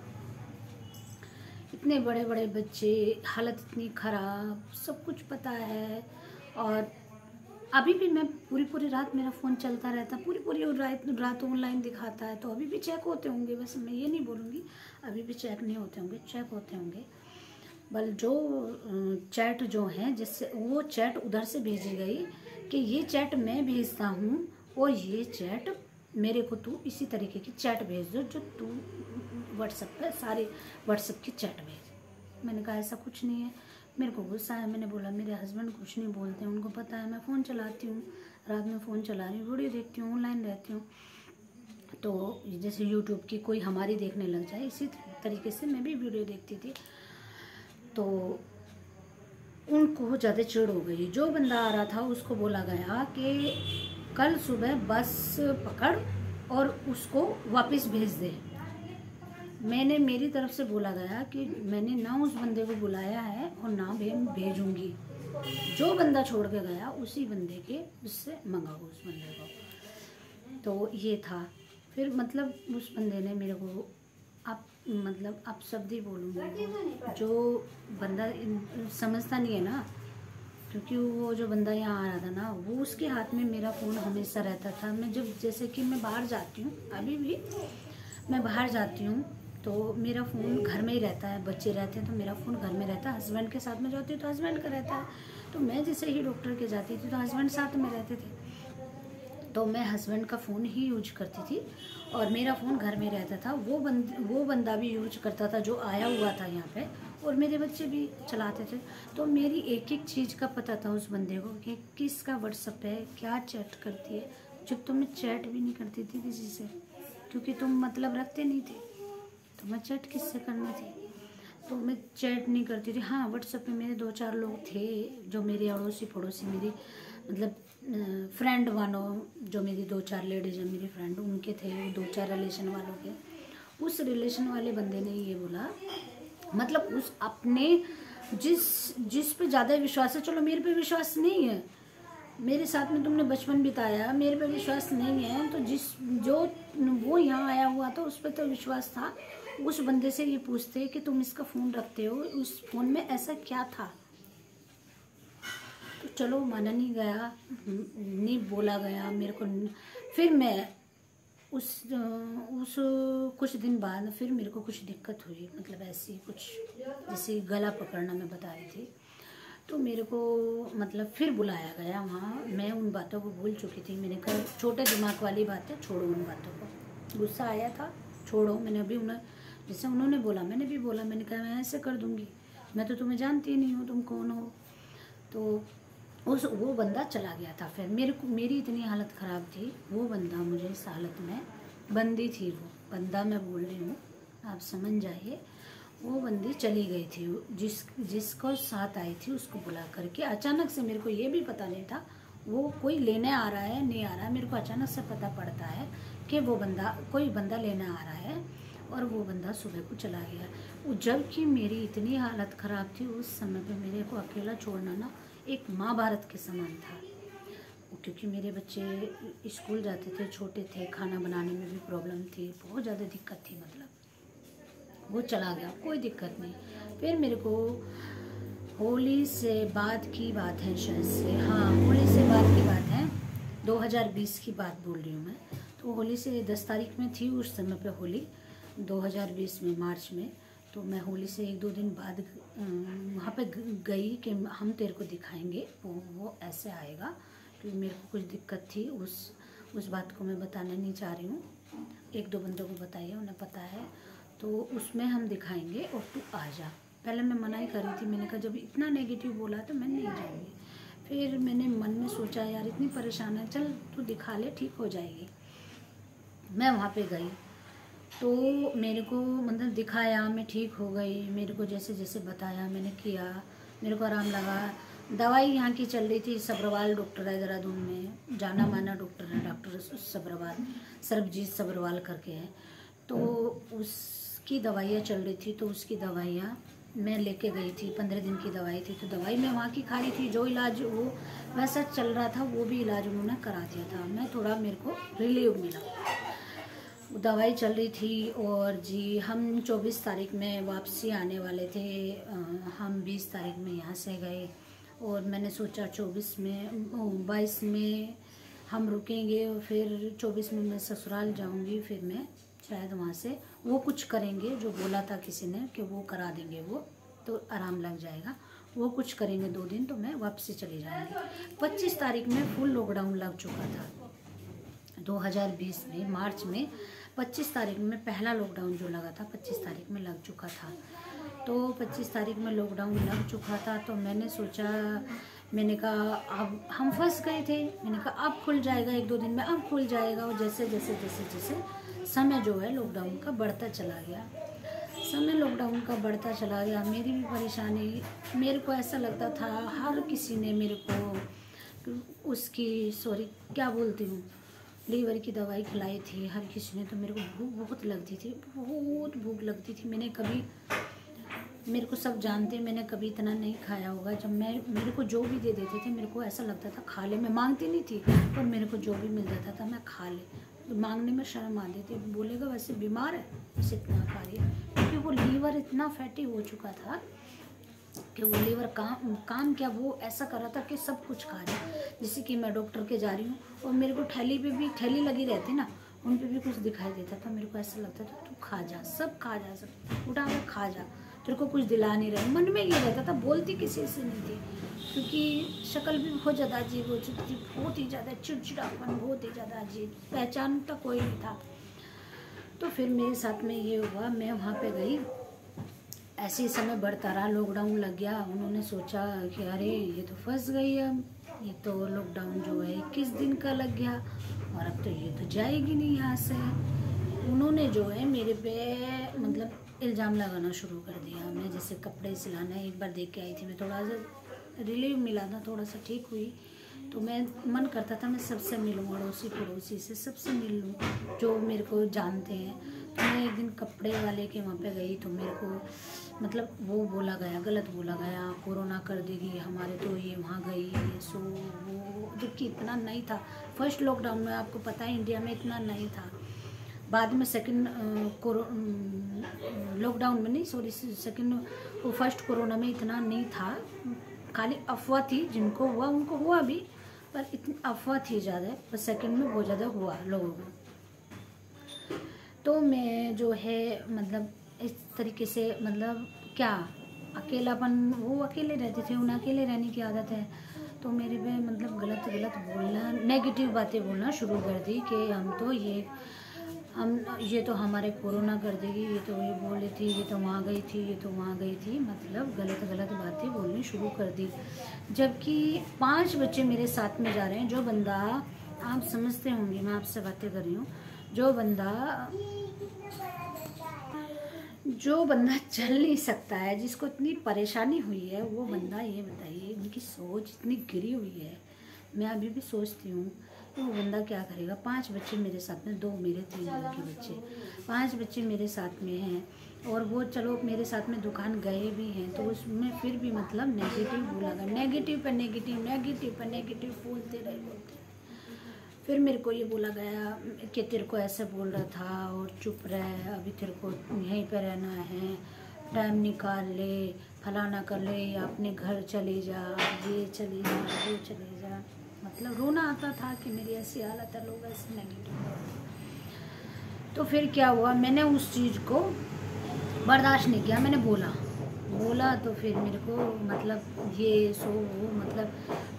इतने बड़े बड़े बच्चे, हालत इतनी ख़राब, सब कुछ पता है। और अभी भी मैं पूरी रात मेरा फ़ोन चलता रहता, पूरी रात ऑनलाइन दिखाता है। तो अभी भी चेक होते होंगे, वैसे मैं ये नहीं बोलूँगी अभी भी चेक नहीं होते होंगे, चेक होते होंगे। बल जो चैट जो है जिससे वो चैट उधर से भेजी गई कि ये चैट मैं भेजता हूँ और ये चैट मेरे को तू इसी तरीके की चैट भेज दो जो तू व्हाट्सएप पे सारे व्हाट्सएप की चैट भेज। मैंने कहा ऐसा कुछ नहीं है। मेरे को गुस्सा है, मैंने बोला मेरे हस्बैंड कुछ नहीं बोलते हैं, उनको पता है मैं फ़ोन चलाती हूँ, रात में फ़ोन चला रही हूँ, वीडियो देखती हूँ, ऑनलाइन रहती हूँ। तो जैसे यूट्यूब की कोई हमारी देखने लग जाए, इसी तरीके से मैं भी वीडियो देखती थी। तो उनको ज़्यादा चिढ़ हो गई। जो बंदा आ रहा था उसको बोला गया कि कल सुबह बस पकड़ और उसको वापस भेज दे। मैंने मेरी तरफ से बोला गया कि मैंने ना उस बंदे को बुलाया है और ना भेजूंगी। जो बंदा छोड़ के गया उसी बंदे के उससे मंगाओ उस बंदे को। तो ये था। फिर मतलब उस बंदे ने मेरे को आप शब्द ही बोलूँगी, जो बंदा समझता नहीं है ना, क्योंकि वो जो बंदा यहाँ आ रहा था ना, वो उसके हाथ में मेरा फ़ोन हमेशा रहता था। मैं जब जैसे कि मैं बाहर जाती हूँ, अभी भी मैं बाहर जाती हूँ तो मेरा फ़ोन घर में ही रहता है, बच्चे रहते हैं तो मेरा फ़ोन घर में रहता है, हस्बैंड के साथ में जाती हूँ तो हस्बैंड का रहता है। तो मैं जैसे ही डॉक्टर के जाती थी तो हस्बैंड साथ में रहते थे, तो मैं हस्बैंड का फ़ोन ही यूज करती थी और मेरा फ़ोन घर में रहता था। वो बंदा भी यूज करता था जो आया हुआ था यहाँ पे, और मेरे बच्चे भी चलाते थे। तो मेरी एक एक चीज़ का पता था उस बंदे को कि किसका व्हाट्सअप है, क्या चैट करती है। जब तो मैं चैट भी नहीं करती थी किसी से, क्योंकि तुम मतलब रखते नहीं थे, तो मैं चैट किससे करनी थी, तो मैं चैट नहीं करती थी। हाँ, व्हाट्सएप पे मेरे 2-4 लोग थे जो मेरे अड़ोसी पड़ोसी, मेरी मतलब फ्रेंड वालों, जो मेरी 2-4 लेडीज हैं मेरी फ्रेंड, उनके थे, 2-4 रिलेशन वालों के। उस रिलेशन वाले बंदे ने ये बोला, मतलब उस अपने जिस पे ज़्यादा विश्वास है, चलो मेरे पे विश्वास नहीं है, मेरे साथ में तुमने बचपन बिताया, मेरे पे विश्वास नहीं है, तो जो वो यहाँ आया हुआ था उस पर तो विश्वास था। उस बंदे से ये पूछते कि तुम इसका फ़ोन रखते हो, उस फ़ोन में ऐसा क्या था। तो चलो माना नहीं गया, नहीं बोला गया मेरे को। फिर मैं उस कुछ दिन बाद फिर मेरे को कुछ दिक्कत हुई, मतलब ऐसी कुछ जैसे गला पकड़ना मैं बता रही थी, तो मेरे को मतलब फिर बुलाया गया वहाँ। मैं उन बातों को भूल चुकी थी, मैंने कहा छोटे दिमाग वाली बात है, छोड़ो उन बातों को। गुस्सा आया था, छोड़ो। मैंने अभी जैसे उन्होंने बोला मैंने भी बोला, मैंने कहा मैं ऐसे कर दूँगी, मैं तो तुम्हें जानती ही नहीं हूँ तुम कौन हो। तो वो बंदा चला गया था। फिर मेरी इतनी हालत ख़राब थी, वो बंदा मुझे इस हालत में, बंदी थी वो, बंदा मैं बोल रही हूँ, आप समझ जाइए। वो बंदी चली गई थी, जिसको साथ आई थी उसको बुला करके। अचानक से मेरे को ये भी पता नहीं था वो कोई लेने आ रहा है नहीं आ रहा है, मेरे को अचानक से पता पड़ता है कि वो बंदा कोई बंदा लेने आ रहा है, और वो बंदा सुबह को चला गया। जबकि मेरी इतनी हालत ख़राब थी उस समय पे, मेरे को अकेला छोड़ना ना एक महाभारत के समान था, क्योंकि मेरे बच्चे स्कूल जाते थे, छोटे थे, खाना बनाने में भी प्रॉब्लम थी, बहुत ज़्यादा दिक्कत थी। मतलब वो चला गया, कोई दिक्कत नहीं। फिर मेरे को होली से बाद की बात है शायद से, हाँ होली से बाद की बात है, 2020 की बात बोल रही हूँ मैं। तो होली से 10 तारीख में थी उस समय पे होली, 2020 में मार्च में। तो मैं होली से 1-2 दिन बाद वहाँ पे गई कि हम तेरे को दिखाएंगे, वो ऐसे आएगा, क्योंकि मेरे को कुछ दिक्कत थी। उस बात को मैं बताना नहीं चाह रही हूँ, 1-2 बंदों को बताइए, उन्हें पता है। तो उसमें हम दिखाएंगे और तू आ जा। पहले मैं मना ही कर रही थी, मैंने कहा जब इतना नेगेटिव बोला तो मैं नहीं जाऊँगी। फिर मैंने मन में सोचा यार इतनी परेशान है, चल तू दिखा ले, ठीक हो जाएगी। मैं वहाँ पे गई तो मेरे को मतलब दिखाया, मैं ठीक हो गई। मेरे को जैसे जैसे बताया मैंने किया, मेरे को आराम लगा। दवाई यहाँ की चल रही थी, सब्रवाल डॉक्टर है देहरादून में, जाना माना डॉक्टर है, डॉक्टर सब्रवाल, सरबजीत सब्रवाल करके है। तो उसकी दवाइयाँ चल रही थी, तो उसकी दवाइयाँ मैं लेके गई थी, 15 दिन की दवाई थी, तो दवाई मैं वहाँ की खा रही थी। जो इलाज वो वैसा चल रहा था वो भी इलाज उन्होंने करा दिया था। मैं थोड़ा, मेरे को रिलीव मिला, दवाई चल रही थी। और जी हम 24 तारीख में वापसी आने वाले थे। हम 20 तारीख में यहाँ से गए और मैंने सोचा 22 में हम रुकेंगे और फिर 24 में मैं ससुराल जाऊंगी। फिर मैं शायद वहाँ से वो कुछ करेंगे जो बोला था किसी ने कि वो करा देंगे, वो तो आराम लग जाएगा, वो कुछ करेंगे 2 दिन तो मैं वापसी चली जाऊंगी। 25 तारीख में फुल लॉकडाउन लग चुका था 2020 में, मार्च में 25 तारीख में पहला लॉकडाउन जो लगा था 25 तारीख में लग चुका था। तो 25 तारीख में लॉकडाउन लग चुका था तो मैंने सोचा, मैंने कहा अब हम फंस गए थे, मैंने कहा अब खुल जाएगा 1-2 दिन में, अब खुल जाएगा। और जैसे जैसे जैसे जैसे समय जो है लॉकडाउन का बढ़ता चला गया, समय लॉकडाउन का बढ़ता चला गया, मेरी भी परेशानी, मेरे को ऐसा लगता था हर किसी ने मेरे को उसकी क्या बोलती हूँ, लीवर की दवाई खिलाई थी हर किसी ने। तो मेरे को भूख बहुत लगती थी, बहुत भूख लगती थी। मेरे को सब जानते, मैंने कभी इतना नहीं खाया होगा। जब मेरे को जो भी दे देते थे मेरे को ऐसा लगता था खा ले, मैं मांगती नहीं थी पर मेरे को जो भी मिल जाता था मैं खा ले। मांगने में शर्म आती थी, बोलेगा वैसे बीमार है इसे इतना खा रही है, क्योंकि वो लीवर इतना फैटी हो चुका था कि वो लीवर काम क्या वो ऐसा कर रहा था कि सब कुछ खा रहा। जैसे कि मैं डॉक्टर के जा रही हूँ और मेरे को थैली लगी रहती ना, उन पे भी कुछ दिखाई देता था। मेरे को ऐसा लगता था तू खा जा, सब खा जा, सब उठा कर खा जा, तेरे को कुछ दिला नहीं रहे। मन में ये रहता था, बोलती किसी से नहीं थी क्योंकि शक्ल भी बहुत ज़्यादा अजीब हो चुकी थी, बहुत ही ज़्यादा चिड़चिड़ापन, बहुत ही ज़्यादा अजीब, पहचान तक कोई नहीं था। तो फिर मेरे साथ में ये हुआ, मैं वहाँ पे गई, ऐसे ही समय बढ़ता रहा, लॉकडाउन लग गया। उन्होंने सोचा कि अरे ये तो फंस गई, अब ये तो लॉकडाउन जो है 21 दिन का लग गया और अब तो ये तो जाएगी नहीं यहाँ से। उन्होंने जो है मेरे पे मतलब इल्ज़ाम लगाना शुरू कर दिया। मैं जैसे कपड़े सिलाना एक बार देख के आई थी, मैं थोड़ा सा रिलीव मिला था, थोड़ा सा ठीक हुई, तो मैं मन करता था मैं सबसे मिलूँ, अड़ोसी पड़ोसी से सबसे मिल लूँ जो मेरे को जानते हैं। तो मैं एक दिन कपड़े वाले के वहाँ पे गई तो मेरे को मतलब वो बोला गया, गलत बोला गया, कोरोना कर देगी हमारे, तो ये वहाँ गई, ये सो वो, जबकि इतना नहीं था। फर्स्ट लॉकडाउन में आपको पता है इंडिया में इतना नहीं था, बाद में सेकंड लॉकडाउन में नहीं, सेकंड फर्स्ट कोरोना में इतना नहीं था, खाली अफवाह थी, जिनको हुआ उनको हुआ भी, पर इतनी अफवाह थी ज़्यादा, पर सेकंड में बहुत ज़्यादा हुआ लोगों को। तो मैं जो है मतलब इस तरीके से मतलब क्या अकेलापन, वो अकेले रहते थे, उन्हें अकेले रहने की आदत है, तो मेरे पे मतलब गलत बोलना, नेगेटिव बातें बोलना शुरू कर दी कि ये तो हमारे कोरोना कर देगी, ये तो ये बोली थी, ये तो वहाँ गई थी, ये तो वहाँ गई थी, मतलब गलत बातें बोलनी शुरू कर दी। जबकि 5 बच्चे मेरे साथ में जा रहे हैं, जो बंदा आप समझते होंगे, मैं आपसे बातें कर रही हूँ, जो बंदा चल नहीं सकता है, जिसको इतनी परेशानी हुई है, वो बंदा, ये बताइए उनकी सोच इतनी गिरी हुई है। मैं अभी भी सोचती हूँ तो वो बंदा क्या करेगा। 5 बच्चे मेरे साथ में, 2 मेरे 3 उनके बच्चे, 5 बच्चे मेरे साथ में हैं और वो चलो मेरे साथ में दुकान गए भी हैं, तो उसमें फिर भी मतलब नेगेटिव बोला गया, नेगेटिव पे नेगेटिव बोलते रहे। फिर मेरे को ये बोला गया कि तेरे को ऐसे बोल रहा था और चुप रह, अभी तेरे को यहीं पे रहना है, टाइम निकाल ले, फलाना कर ले, या अपने घर चले जा, ये चले जा, वो चले जा। मतलब रोना आता था कि मेरी ऐसी हालत है, लोग ऐसे नेगेटिव। तो फिर क्या हुआ, मैंने उस चीज़ को बर्दाश्त नहीं किया, मैंने बोला तो फिर मेरे को मतलब ये सो वो, मतलब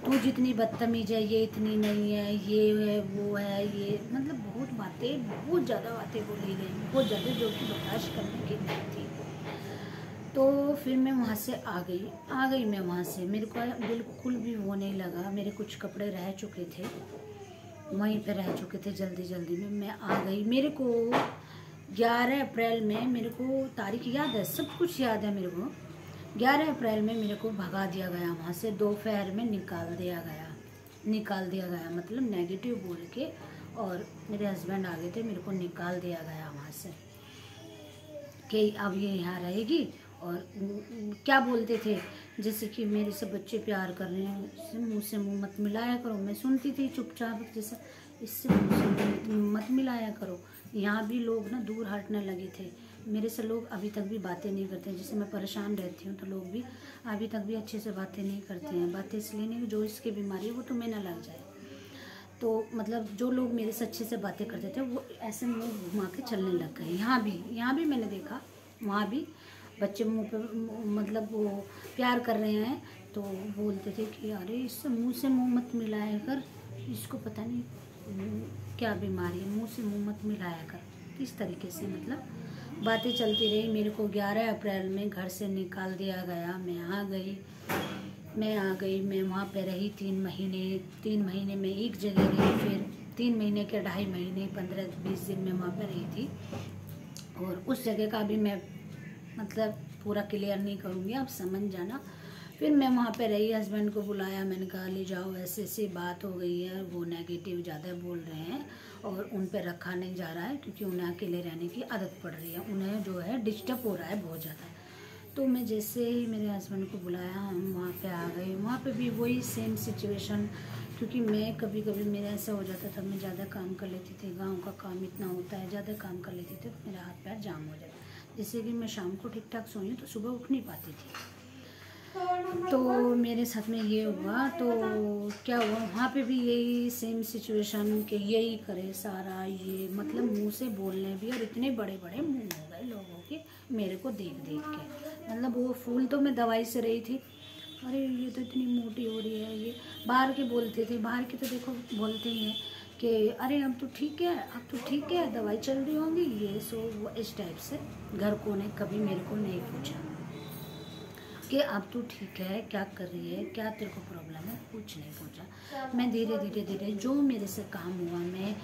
तू जितनी बदतमीज है ये इतनी नहीं है, ये है वो है, ये मतलब बहुत ज़्यादा बातें बोली गई, बहुत ज़्यादा, जो कि बर्दाश्त करने की नहीं थी। तो फिर मैं वहाँ से आ गई मैं वहाँ से, मेरे को बिल्कुल भी वो नहीं लगा। मेरे कुछ कपड़े रह चुके थे, वहीं पे रह चुके थे, जल्दी में मैं आ गई। मेरे को 11 अप्रैल में, मेरे को तारीख याद है, सब कुछ याद है मेरे को। 11 अप्रैल में मेरे को भगा दिया गया वहाँ से, दोपहर में निकाल दिया गया मतलब नेगेटिव बोल के, और मेरे हस्बैंड आ गए थे, मेरे को निकाल दिया गया वहाँ से कि अब ये यहाँ रहेगी और क्या बोलते थे, जैसे कि मेरे से बच्चे प्यार कर रहे हैं, मुँह से मुँह मत मिलाया करो। मैं सुनती थी चुपचाप, जैसे इससे मुँह से मुँह मत मिलाया करो। यहाँ भी लोग ना दूर हटने लगे थे मेरे से। लोग अभी तक भी बातें नहीं करते हैं। जैसे मैं परेशान रहती हूँ तो लोग भी अभी तक भी अच्छे से बातें नहीं करते हैं। बातें इसलिए नहीं, जो इसकी बीमारी है वो तुम्हें ना लग जाए। तो मतलब जो लोग मेरे से अच्छे से बातें करते थे वो ऐसे मुँह घुमा के चलने लग गए। यहाँ भी मैंने देखा, वहाँ भी बच्चे मुँह पे मतलब वो प्यार कर रहे हैं तो बोलते थे कि अरे इससे मुँह से मुँह मत मिलाया कर, इसको पता नहीं क्या बीमारी है, मुँह से मुँह मत मिलाया कर। इस तरीके से मतलब बातें चलती रही। मेरे को 11 अप्रैल में घर से निकाल दिया गया। मैं आ गई। मैं वहाँ पे रही 3 महीने। 3 महीने में एक जगह रही, फिर 3 महीने के 2.5 महीने 15-20 दिन में वहाँ पे रही थी। और उस जगह का भी मैं मतलब पूरा क्लियर नहीं करूँगी, आप समझ जाना। फिर मैं वहाँ पे रही, हस्बैंड को बुलाया, मैंने कहा ले जाओ, ऐसे ऐसी बात हो गई है, वो नेगेटिव ज़्यादा बोल रहे हैं और उन पे रखा नहीं जा रहा है क्योंकि उन्हें अकेले रहने की आदत पड़ रही है, उन्हें जो है डिस्टर्ब हो रहा है बहुत ज़्यादा। तो मैं जैसे ही मेरे हस्बैंड को बुलाया, हम वहाँ पे आ गए। वहाँ पे भी वही सेम सिचुएशन, क्योंकि मैं कभी कभी मेरा ऐसा हो जाता था, मैं ज़्यादा काम कर लेती थी, गांव का काम इतना होता है, ज़्यादा काम कर लेती थी तो मेरा हाथ पैर जाम हो जाता। जैसे कि मैं शाम को ठीक ठाक सोई तो सुबह उठ नहीं पाती थी। तो मेरे साथ में ये हुआ। तो क्या हुआ, वहाँ पे भी यही सेम सिचुएशन कि यही करे सारा, ये मतलब मुंह से बोलने भी, और इतने बड़े बड़े मुंह हो गए लोगों के मेरे को देख देख के। मतलब वो फूल तो मैं दवाई से रही थी, अरे ये तो इतनी मोटी हो रही है, ये बाहर के बोलते थे, बाहर के तो देखो बोलते ही हैं कि अरे अब तो ठीक है, अब तो ठीक है, दवाई चल रही होंगी, ये सो वो इस टाइप से। घर को ने कभी मेरे को नहीं पूछा कि अब तू ठीक है, क्या कर रही है, क्या तेरे को प्रॉब्लम है, कुछ नहीं पूछा। मैं धीरे धीरे जो मेरे से काम हुआ, मैं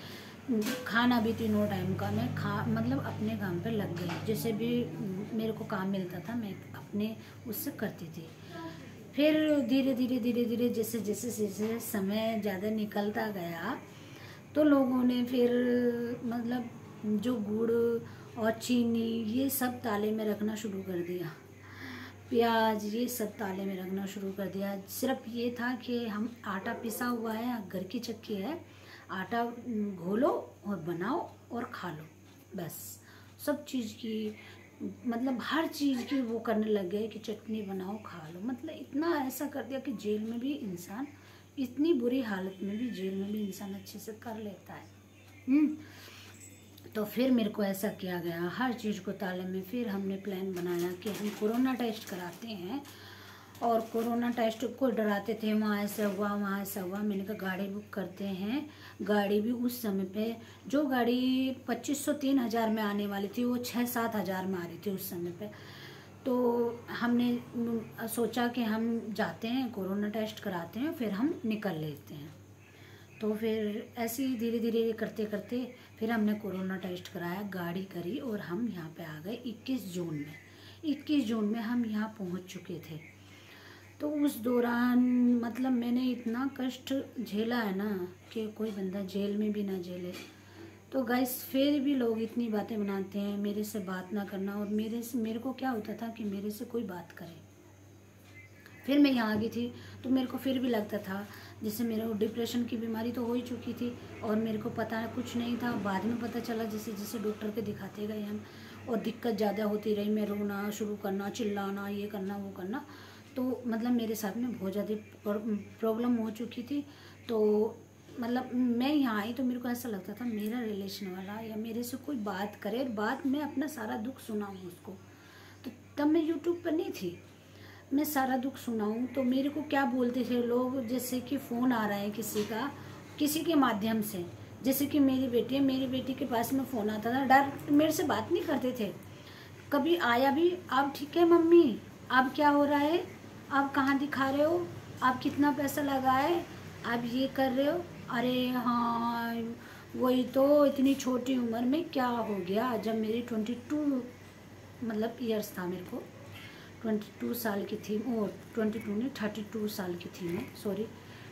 खाना भी 3 टाइम का मैं मतलब अपने काम पे लग गई। जैसे भी मेरे को काम मिलता था मैं अपने उससे करती थी। फिर धीरे धीरे जैसे जैसे जैसे समय ज़्यादा निकलता गया तो लोगों ने फिर मतलब जो गुड़ और चीनी ये सब ताले में रखना शुरू कर दिया, प्याज ये सब ताले में रखना शुरू कर दिया। सिर्फ ये था कि हम आटा पिसा हुआ है, घर की चक्की है, आटा घोलो और बनाओ और खा लो, बस। सब चीज़ की मतलब हर चीज़ की वो करने लग गए कि चटनी बनाओ खा लो। मतलब इतना ऐसा कर दिया कि जेल में भी इंसान, इतनी बुरी हालत में भी जेल में भी इंसान अच्छे से कर लेता है। तो फिर मेरे को ऐसा किया गया, हर चीज़ को ताले में। फिर हमने प्लान बनाया कि हम कोरोना टेस्ट कराते हैं, और कोरोना टेस्ट को डराते थे, वहाँ ऐसा हुआ वहाँ ऐसा हुआ। मैंने कहा गाड़ी बुक करते हैं। गाड़ी भी उस समय पे जो गाड़ी 2500-3000 में आने वाली थी वो 6-7 हज़ार में आ रही थी उस समय पे। तो हमने सोचा कि हम जाते हैं, कोरोना टेस्ट कराते हैं, फिर हम निकल लेते हैं। तो फिर ऐसे ही धीरे धीरे करते करते फिर हमने कोरोना टेस्ट कराया, गाड़ी करी और हम यहाँ पे आ गए 21 जून में। 21 जून में हम यहाँ पहुँच चुके थे। तो उस दौरान मतलब मैंने इतना कष्ट झेला है ना कि कोई बंदा जेल में भी ना झेले। तो गाइस फिर भी लोग इतनी बातें बनाते हैं, मेरे से बात ना करना, और मेरे को क्या होता था कि मेरे से कोई बात करे। फिर मैं यहाँ आ गई थी तो मेरे को फिर भी लगता था जैसे मेरे को डिप्रेशन की बीमारी तो हो ही चुकी थी और मेरे को पता कुछ नहीं था। बाद में पता चला जैसे जैसे डॉक्टर के दिखाते गए हम, और दिक्कत ज़्यादा होती रही, मैं रोना शुरू करना, चिल्लाना, ये करना वो करना। तो मतलब मेरे साथ में बहुत ज़्यादा प्रॉब्लम हो चुकी थी। तो मतलब मैं यहाँ आई तो मेरे को ऐसा लगता था मेरा रिलेशन वाला या मेरे से कोई बात करे और बात मैं अपना सारा दुख सुनाऊँ उसको। तो तब मैं यूट्यूब पर नहीं थी, मैं सारा दुख सुनाऊँ तो मेरे को क्या बोलते थे लोग, जैसे कि फ़ोन आ रहा है किसी का, किसी के माध्यम से, जैसे कि मेरी बेटी है, मेरी बेटी के पास में फ़ोन आता था, डायरेक्ट मेरे से बात नहीं करते थे। कभी आया भी, आप ठीक है मम्मी, आप क्या हो रहा है, आप कहाँ दिखा रहे हो, आप कितना पैसा लगाए, आप ये कर रहे हो, अरे हाँ वही तो, इतनी छोटी उम्र में क्या हो गया। जब मेरी 22 मतलब ईयर्स था, मेरे को 22 साल की थी, ओ 22 नहीं 32 साल की थी मैं, सॉरी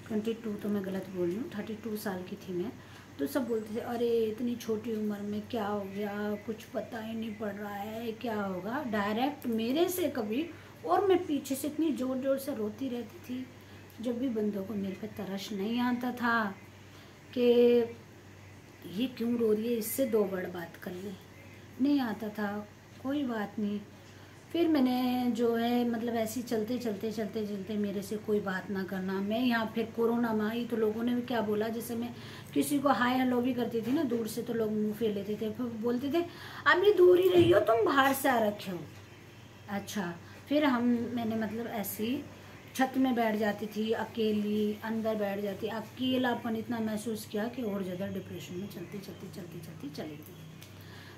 22 तो मैं गलत बोल रही हूँ, 32 साल की थी मैं। तो सब बोलते थे अरे इतनी छोटी उम्र में क्या हो गया, कुछ पता ही नहीं पड़ रहा है, क्या होगा। डायरेक्ट मेरे से कभी, और मैं पीछे से इतनी ज़ोर ज़ोर से रोती रहती थी। जब भी बंदों को मेरे पे तरस नहीं आता था कि ये क्यों रो रही है, इससे 2 वर्ड बात कर ले, नहीं आता था, कोई बात नहीं। फिर मैंने जो है मतलब ऐसे ही चलते चलते चलते चलते मेरे से कोई बात ना करना। मैं यहाँ फिर कोरोना में आई तो लोगों ने भी क्या बोला, जैसे मैं किसी को हाय हेलो भी करती थी ना दूर से, तो लोग मुंह फेर लेते थे, फिर बोलते थे अभी दूर ही रही हो, तुम बाहर से आ रखे हो। अच्छा, फिर मैंने मतलब ऐसे ही छत में बैठ जाती थी अकेली, अंदर बैठ जाती, अकेलापन इतना महसूस किया कि और ज़्यादा डिप्रेशन में चलती चलती चलती चलती चली गई।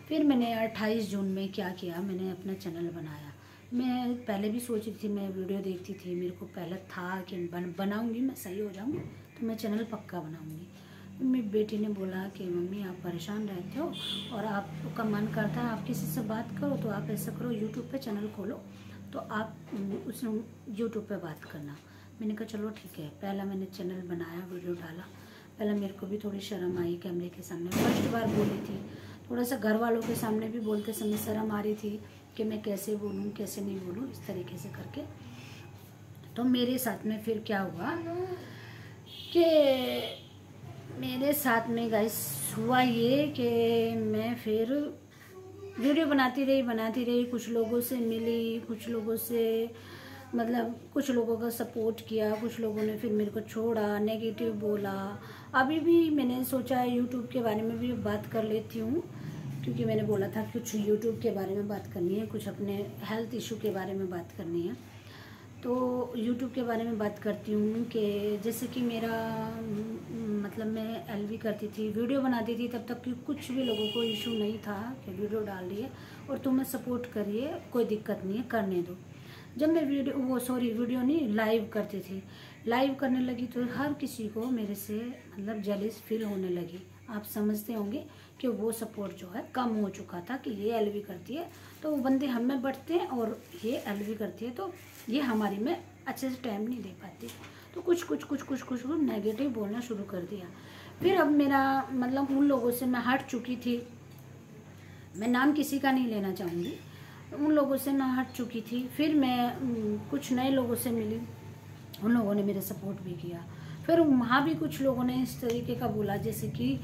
फिर मैंने 28 जून में क्या किया, मैंने अपना चैनल बनाया। मैं पहले भी सोच रही थी, मैं वीडियो देखती थी, मेरे को पहले था कि बनाऊंगी, मैं सही हो जाऊंगी तो मैं चैनल पक्का बनाऊंगी। मेरी बेटी ने बोला कि मम्मी आप परेशान रहते हो और आपका मन करता है आप किसी से बात करो, तो आप ऐसा करो यूट्यूब पे चैनल खोलो, तो आप उस यूट्यूब पे बात करना। मैंने कहा चलो ठीक है। पहला मैंने चैनल बनाया, वीडियो डाला। पहले मेरे को भी थोड़ी शर्म आई कैमरे के सामने, फर्स्ट बार बोली थी। थोड़ा सा घर वालों के सामने भी बोलते समय शर्म आ रही थी कि मैं कैसे बोलूँ कैसे नहीं बोलूँ, इस तरीके से करके। तो मेरे साथ में फिर क्या हुआ कि मेरे साथ में गाइस हुआ ये कि मैं फिर वीडियो बनाती रही, कुछ लोगों से मिली, कुछ लोगों से मतलब कुछ लोगों का सपोर्ट किया, कुछ लोगों ने फिर मेरे को छोड़ा, नेगेटिव बोला। अभी भी मैंने सोचा है यूट्यूब के बारे में भी बात कर लेती हूँ, क्योंकि मैंने बोला था कुछ यूट्यूब के बारे में बात करनी है, कुछ अपने हेल्थ इशू के बारे में बात करनी है। तो यूट्यूब के बारे में बात करती हूँ कि जैसे कि मेरा मतलब मैं एलवी करती थी, वीडियो बनाती थी, तब तक कि कुछ भी लोगों को इशू नहीं था कि वीडियो डाल रही है और तुम्हें सपोर्ट करिए, कोई दिक्कत नहीं है, करने दो। जब मैं वीडियो नहीं लाइव करती थी, लाइव करने लगी तो हर किसी को मेरे से मतलब जेलिस फील होने लगी। आप समझते होंगे कि वो सपोर्ट जो है कम हो चुका था कि ये एलवी करती है तो वो बंदे हम में बढ़ते हैं और ये एलवी करती है तो ये हमारी में अच्छे से टाइम नहीं दे पाती। तो कुछ नेगेटिव बोलना शुरू कर दिया। फिर अब मेरा मतलब उन लोगों से मैं हट चुकी थी, मैं नाम किसी का नहीं लेना चाहूँगी, उन लोगों से मैं हट चुकी थी। फिर मैं कुछ नए लोगों से मिली, उन लोगों ने मेरे सपोर्ट भी किया। फिर वहाँ भी कुछ लोगों ने इस तरीके का बोला जैसे कि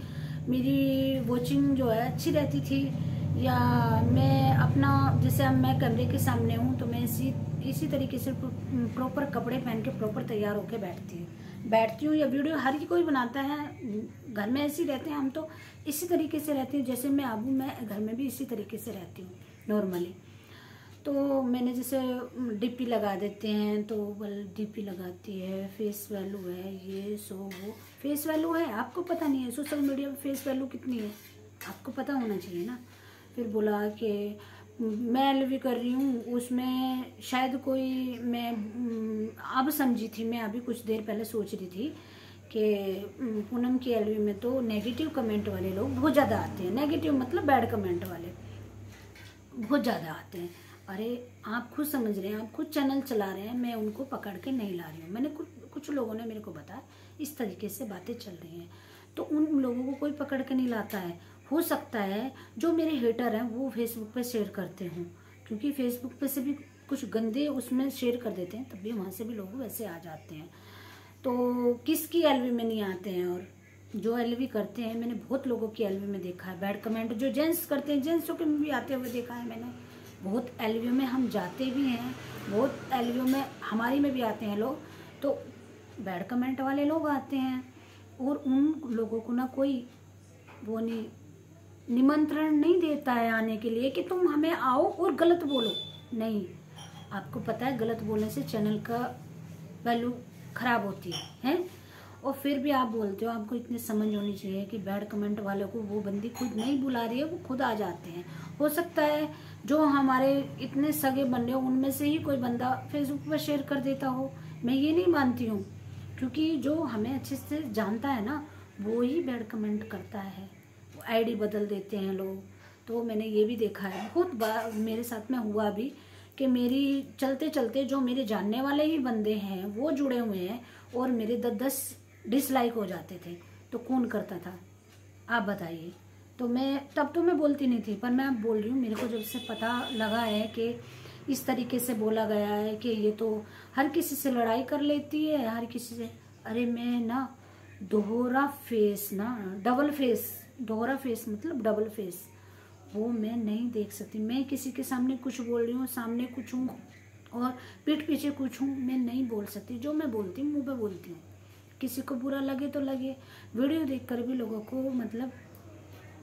मेरी वॉचिंग जो है अच्छी रहती थी, या मैं अपना जैसे अब मैं कैमरे के सामने हूँ तो मैं इसी तरीके से प्रॉपर कपड़े पहन के प्रॉपर तैयार होके बैठती हूँ या वीडियो हर कोई बनाता है, घर में ऐसे ही रहते हैं हम, तो इसी तरीके से रहती हूँ। जैसे मैं अब मैं घर में भी इसी तरीके से रहती हूँ नॉर्मली। तो मैंने जैसे डीपी लगा देते हैं तो बल डीपी लगाती है, फेस वैल्यू है, ये सो वो फेस वैल्यू है, आपको पता नहीं है सोशल मीडिया पे फेस वैल्यू कितनी है, आपको पता होना चाहिए ना। फिर बोला कि मैं एलवी कर रही हूँ, उसमें शायद कोई मैं अब समझी थी, मैं अभी कुछ देर पहले सोच रही थी कि पूनम की एलवी में तो नेगेटिव कमेंट वाले लोग बहुत ज़्यादा आते हैं, नेगेटिव मतलब बैड कमेंट वाले बहुत ज़्यादा आते हैं। अरे आप खुद समझ रहे हैं, आप खुद चैनल चला रहे हैं, मैं उनको पकड़ के नहीं ला रही हूँ। मैंने कुछ लोगों ने मेरे को बताया इस तरीके से बातें चल रही हैं, तो उन लोगों को कोई पकड़ के नहीं लाता है। हो सकता है जो मेरे हेटर हैं वो फेसबुक पे शेयर करते हों, क्योंकि फेसबुक पे से भी कुछ गंदे उसमें शेयर कर देते हैं, तब भी वहाँ से भी लोग वैसे आ जाते हैं। तो किसकी एलवी में नहीं आते हैं, और जो एलवी करते हैं मैंने बहुत लोगों की एलवी में देखा है बैड कमेंट, जो जेंट्स करते हैं जेंट्सों के भी आते हुए देखा है मैंने। बहुत एलवी में हम जाते भी हैं, बहुत एलवी में हमारी में भी आते हैं लोग, तो बैड कमेंट वाले लोग आते हैं और उन लोगों को ना कोई वो नहीं निमंत्रण नहीं देता है आने के लिए कि तुम हमें आओ और गलत बोलो। नहीं, आपको पता है गलत बोलने से चैनल का वैल्यू खराब होती है और फिर भी आप बोलते हो। आपको इतनी समझ होनी चाहिए कि बैड कमेंट वालों को वो बंदी खुद नहीं बुला रही है, वो खुद आ जाते हैं। हो सकता है जो हमारे इतने सगे बंदे हो उनमें से ही कोई बंदा फेसबुक पर शेयर कर देता हो, मैं ये नहीं मानती हूँ, क्योंकि जो हमें अच्छे से जानता है ना वो ही बैड कमेंट करता है, आईडी बदल देते हैं लोग। तो मैंने ये भी देखा है, बहुत बार मेरे साथ में हुआ भी कि मेरी चलते चलते जो मेरे जानने वाले ही बंदे हैं वो जुड़े हुए हैं और मेरे 10 डिसलाइक हो जाते थे। तो कौन करता था, आप बताइए। तो तब तो मैं बोलती नहीं थी, पर मैं अब बोल रही हूँ। मेरे को जब से पता लगा है कि इस तरीके से बोला गया है कि ये तो हर किसी से लड़ाई कर लेती है, हर किसी से। अरे मैं ना दोहरा फेस ना, डबल फेस, दोहरा फेस मतलब डबल फेस, वो मैं नहीं देख सकती। मैं किसी के सामने कुछ बोल रही हूँ, सामने कुछ हूँ और पीठ पीछे कुछ हूँ, मैं नहीं बोल सकती। जो मैं बोलती हूँ मुँह पे बोलती हूँ। किसी को बुरा लगे तो लगे, वीडियो देखकर भी लोगों को मतलब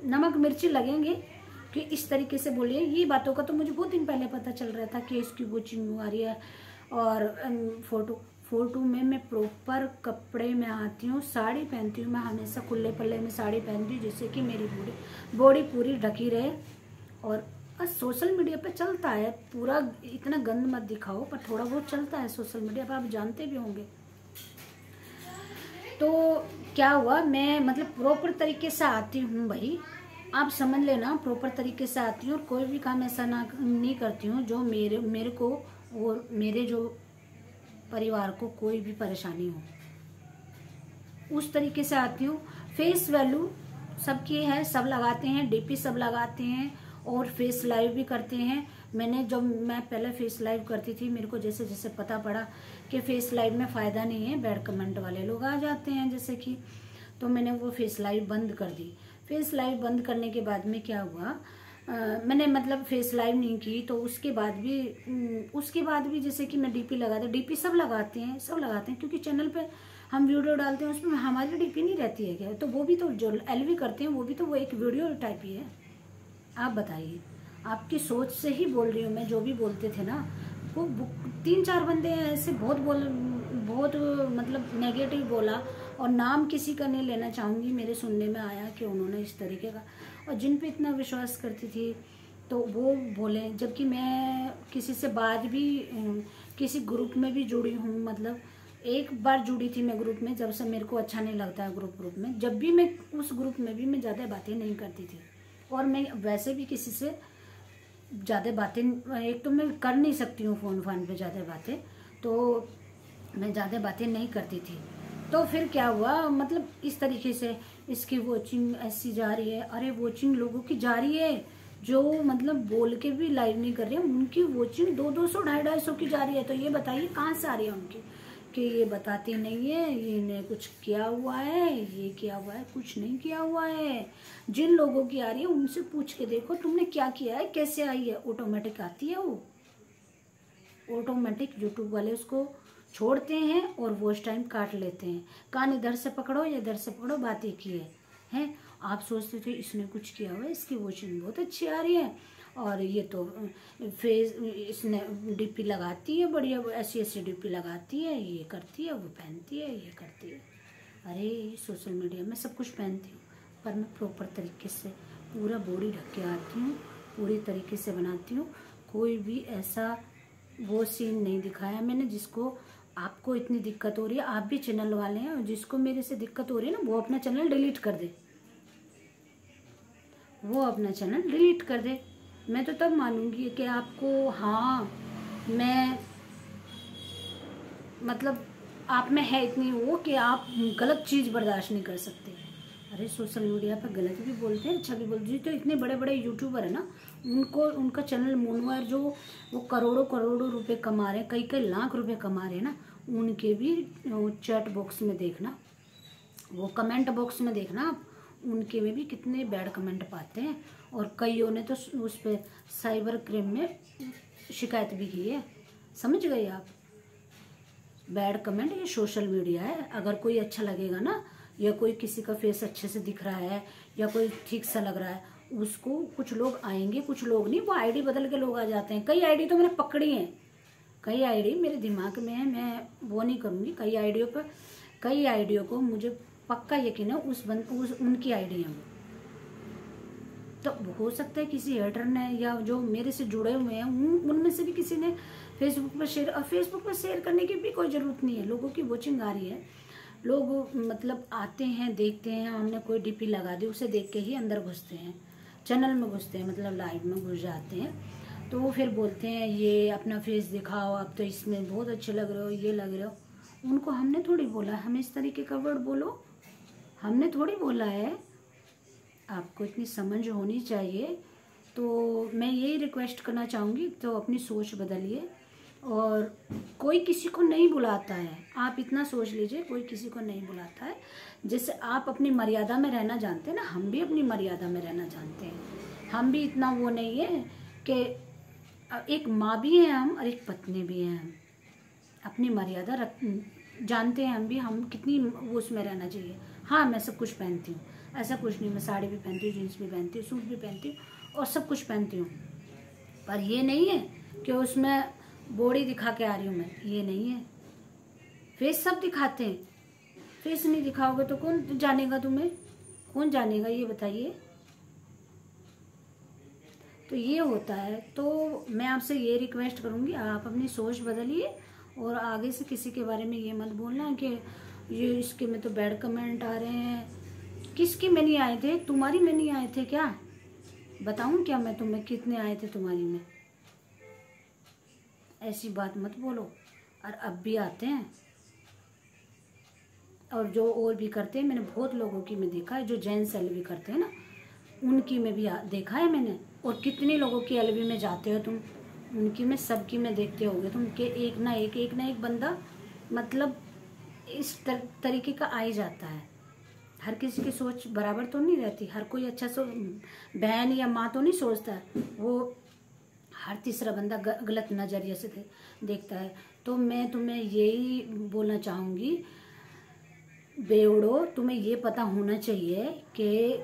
नमक मिर्ची लगेंगे कि इस तरीके से बोलिए। ये बातों का तो मुझे बहुत दिन पहले पता चल रहा था कि इसकी वॉचिंग आ रही है। और फोटो में मैं प्रॉपर कपड़े में आती हूँ, साड़ी पहनती हूँ। मैं हमेशा खुले पल्ले में साड़ी पहनती हूँ जिससे कि मेरी बॉडी पूरी ढकी रहे। और सोशल मीडिया पे चलता है पूरा, इतना गंद मत दिखाओ, पर थोड़ा बहुत चलता है सोशल मीडिया पर, आप जानते भी होंगे। तो क्या हुआ, मैं मतलब प्रॉपर तरीके से आती हूँ भाई, आप समझ लेना, प्रॉपर तरीके से आती हूँ। और कोई भी काम ऐसा ना नहीं करती हूँ जो मेरे को और मेरे जो परिवार को कोई भी परेशानी हो। उस तरीके से आती हूँ। फेस वैल्यू सबकी है, सब लगाते हैं, डीपी सब लगाते हैं और फेस लाइव भी करते हैं। जब मैं पहले फेस लाइव करती थी, मेरे को जैसे जैसे पता पड़ा कि फेस लाइव में फ़ायदा नहीं है, बैड कमेंट वाले लोग आ जाते हैं जैसे कि, तो मैंने वो फेस लाइव बंद कर दी। फेस लाइव बंद करने के बाद में क्या हुआ, मैंने मतलब फेस लाइव नहीं की, तो उसके बाद भी जैसे कि मैं डीपी लगाती, डीपी सब लगाते हैं क्योंकि चैनल पे हम वीडियो डालते हैं, उसमें हमारी डीपी नहीं रहती है क्या? तो वो भी तो जो एलवी करते हैं वो भी तो वो एक वीडियो टाइप ही है। आप बताइए, आपकी सोच से ही बोल रही हूँ मैं। जो भी बोलते थे ना, वो 3-4 बंदे ऐसे बहुत मतलब नेगेटिव बोला, और नाम किसी का नहीं लेना चाहूँगी, मेरे सुनने में आया कि उन्होंने इस तरीके का, और जिन पे इतना विश्वास करती थी तो वो बोले। जबकि मैं किसी से बात भी, किसी ग्रुप में भी जुड़ी हूँ, मतलब एक बार जुड़ी थी मैं ग्रुप में, जब से मेरे को अच्छा नहीं लगता है ग्रुप में। जब भी मैं उस ग्रुप में भी मैं ज़्यादा बातें नहीं करती थी, और मैं वैसे भी किसी से ज़्यादा बातें, एक तो मैं कर नहीं सकती हूँ फ़ोन पे ज़्यादा बातें, तो मैं ज़्यादा बातें नहीं करती थी। तो फिर क्या हुआ, मतलब इस तरीके से इसकी वॉचिंग ऐसी जा रही है। अरे वॉचिंग लोगों की जा रही है जो मतलब बोल के भी लाइव नहीं कर रहे हैं, उनकी वॉचिंग 200-200, 250-250 की जा रही है। तो ये बताइए कहाँ से आ रही है उनकी, कि ये बताती नहीं है, ये कुछ किया हुआ है, ये किया हुआ है, कुछ नहीं किया हुआ है। जिन लोगों की आ रही है उनसे पूछ के देखो तुमने क्या किया है, कैसे आई है। ऑटोमेटिक आती है वो, ऑटोमेटिक यूट्यूब वाले उसको छोड़ते हैं और वॉच टाइम काट लेते हैं। कान इधर से पकड़ो या इधर से पकड़ो, बात एक ही है। आप सोचते थे इसने कुछ किया हुआ है, इसकी वॉचिंग बहुत अच्छी आ रही है, और ये तो फेस इसने डीपी लगाती है बढ़िया, ऐसी डीपी लगाती है, ये करती है, वो पहनती है, ये करती है। अरे सोशल मीडिया में सब कुछ पहनती हूँ, पर मैं प्रॉपर तरीके से पूरा बॉडी ढक के आती हूँ, पूरी तरीके से बनाती हूँ। कोई भी ऐसा वो सीन नहीं दिखाया मैंने जिसको आपको इतनी दिक्कत हो रही है। आप भी चैनल वाले हैं, और जिसको मेरे से दिक्कत हो रही है ना, वो अपना चैनल डिलीट कर दे, वो अपना चैनल डिलीट कर दे। मैं तो तब मानूंगी कि आपको, हाँ मैं मतलब आप में है इतनी वो कि आप गलत चीज़ बर्दाश्त नहीं कर सकते। अरे सोशल मीडिया पर गलत भी बोलते हैं, अच्छा भी बोलते हैं। तो इतने बड़े बड़े यूट्यूबर है ना, उनका चैनल मोनवार जो वो करोड़ों रुपए कमा रहे हैं, कई लाख रुपए कमा रहे हैं ना, उनके भी चैट बॉक्स में देखना, वो कमेंट बॉक्स में देखना आप, उनके में भी कितने बैड कमेंट पाते हैं। और कईयों ने तो उस पर साइबर क्राइम में शिकायत भी की है। समझ गए आप? बैड कमेंट ये सोशल मीडिया है। अगर कोई अच्छा लगेगा ना, या कोई किसी का फेस अच्छे से दिख रहा है, या कोई ठीक सा लग रहा है, उसको कुछ लोग आएंगे, कुछ लोग नहीं, वो आईडी बदल के लोग आ जाते हैं। कई आईडी तो मैंने पकड़ी हैं, कई आईडी मेरे दिमाग में है, मैं वो नहीं करूँगी। कई आईडियों को मुझे पक्का यकीन है उनकी आईडी है वो। तो हो सकता है किसी हेटर ने, या जो मेरे से जुड़े हुए हैं उनमें से भी किसी ने फेसबुक पर शेयर, और फेसबुक पर शेयर करने की भी कोई ज़रूरत नहीं है। लोगों की वॉचिंग आ रही है, लोग मतलब आते हैं, देखते हैं, हमने कोई डीपी लगा दी, उसे देख के ही अंदर घुसते हैं, चैनल में घुसते हैं, मतलब लाइव में घुस जाते हैं। तो वो फिर बोलते हैं ये अपना फेस दिखाओ, आप तो इसमें बहुत अच्छे लग रहे हो, ये लग रहे हो। उनको हमने थोड़ी बोला हमें इस तरीके का वर्ड बोलो, हमने थोड़ी बोला है। आपको इतनी समझ होनी चाहिए। तो मैं यही रिक्वेस्ट करना चाहूँगी, तो अपनी सोच बदलिए। और कोई किसी को नहीं बुलाता है, आप इतना सोच लीजिए, कोई किसी को नहीं बुलाता है। जैसे आप अपनी मर्यादा में रहना जानते हैं ना, हम भी अपनी मर्यादा में रहना जानते हैं। हम भी इतना वो नहीं है कि एक माँ भी हैं हम और एक पत्नी भी हैं हम। अपनी मर्यादा रख जानते हैं हम भी, हम कितनी वो उसमें रहना चाहिए। हाँ, मैं सब कुछ पहनती हूँ, ऐसा कुछ नहीं, मैं साड़ी भी पहनती हूँ, जीन्स भी पहनती हूँ, सूट भी पहनती हूँ और सब कुछ पहनती हूँ। पर ये नहीं है कि उसमें बॉडी दिखा के आ रही हूँ मैं, ये नहीं है। फेस सब दिखाते हैं, फेस नहीं दिखाओगे तो कौन जानेगा तुम्हें, कौन जानेगा ये बताइए। तो ये होता है। तो मैं आपसे ये रिक्वेस्ट करूँगी, आप अपनी सोच बदलिए और आगे से किसी के बारे में ये मत बोलना कि ये इसके में तो बैड कमेंट आ रहे हैं। किसके में नहीं आए थे? तुम्हारी में नहीं आए थे क्या? बताऊँ क्या मैं तुम्हें कितने आए थे तुम्हारी में? ऐसी बात मत बोलो। और अब भी आते हैं, और जो और भी करते हैं, मैंने बहुत लोगों की में देखा है, जो जेंट्स एलवी करते हैं ना, उनकी में भी देखा है मैंने। और कितने लोगों की एलवी में जाते हो तुम, उनकी में सबकी में देखते होगे तुम कि एक ना एक बंदा मतलब इस तरीके का आ ही जाता है। हर किसी की सोच बराबर तो नहीं रहती, हर कोई अच्छा बहन या माँ तो नहीं सोचता, वो हर तीसरा बंदा गलत नज़रिए से देखता है। तो मैं तुम्हें यही बोलना चाहूँगी, बेवड़ो, तुम्हें ये पता होना चाहिए कि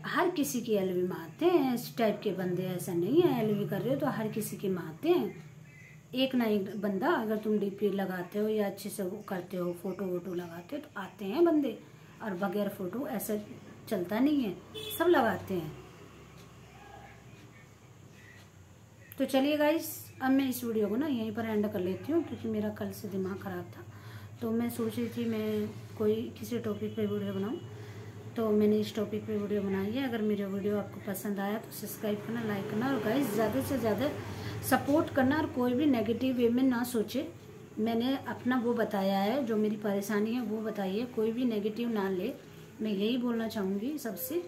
हर किसी की एलवी में आते हैं इस टाइप के बंदे। ऐसा नहीं है एलवी कर रहे हो तो हर किसी के में आते हैं। एक ना एक बंदा, अगर तुम डीपी लगाते हो या अच्छे से वो करते हो, फोटो वोटो लगाते हो तो आते हैं बंदे। और बगैर फोटो ऐसा चलता नहीं है, सब लगाते हैं। तो चलिए गाइस, अब मैं इस वीडियो को ना यहीं पर एंड कर लेती हूँ, क्योंकि मेरा कल से दिमाग ख़राब था। तो मैं सोच रही थी मैं कोई किसी टॉपिक पे वीडियो बनाऊँ, तो मैंने इस टॉपिक पे वीडियो बनाई है। अगर मेरा वीडियो आपको पसंद आया तो सब्सक्राइब करना, लाइक करना, और गाइस ज़्यादा से ज़्यादा सपोर्ट करना। और कोई भी नेगेटिव वे में ना सोचे, मैंने अपना वो बताया है, जो मेरी परेशानी है वो बताइए, कोई भी नेगेटिव ना ले। मैं यही बोलना चाहूँगी सबसे,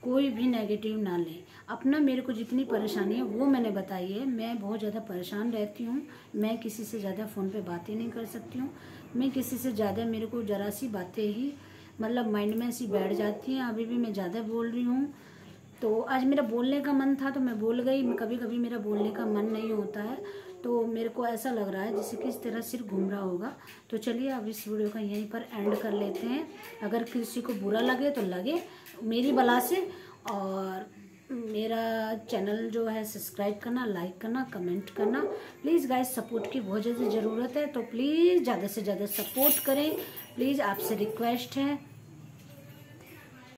कोई भी नेगेटिव ना ले। अपना मेरे को जितनी परेशानी है वो मैंने बताई है। मैं बहुत ज़्यादा परेशान रहती हूँ, मैं किसी से ज़्यादा फ़ोन पे बातें नहीं कर सकती हूँ। मैं किसी से ज़्यादा, मेरे को ज़रा सी बातें ही मतलब माइंड में ऐसी बैठ जाती हैं। अभी भी मैं ज़्यादा बोल रही हूँ, तो आज मेरा बोलने का मन था तो मैं बोल गई। कभी कभी मेरा बोलने का मन नहीं होता है, तो मेरे को ऐसा लग रहा है जैसे कि इस तरह सिर घूम रहा होगा। तो चलिए अब इस वीडियो का यहीं पर एंड कर लेते हैं। अगर किसी को बुरा लगे तो लगे मेरी बला से, और मेरा चैनल जो है सब्सक्राइब करना, लाइक करना, कमेंट करना। प्लीज़ गाइस, सपोर्ट की बहुत ज़्यादा ज़रूरत है, तो प्लीज़ ज़्यादा से ज़्यादा सपोर्ट करें। प्लीज़ आपसे रिक्वेस्ट है।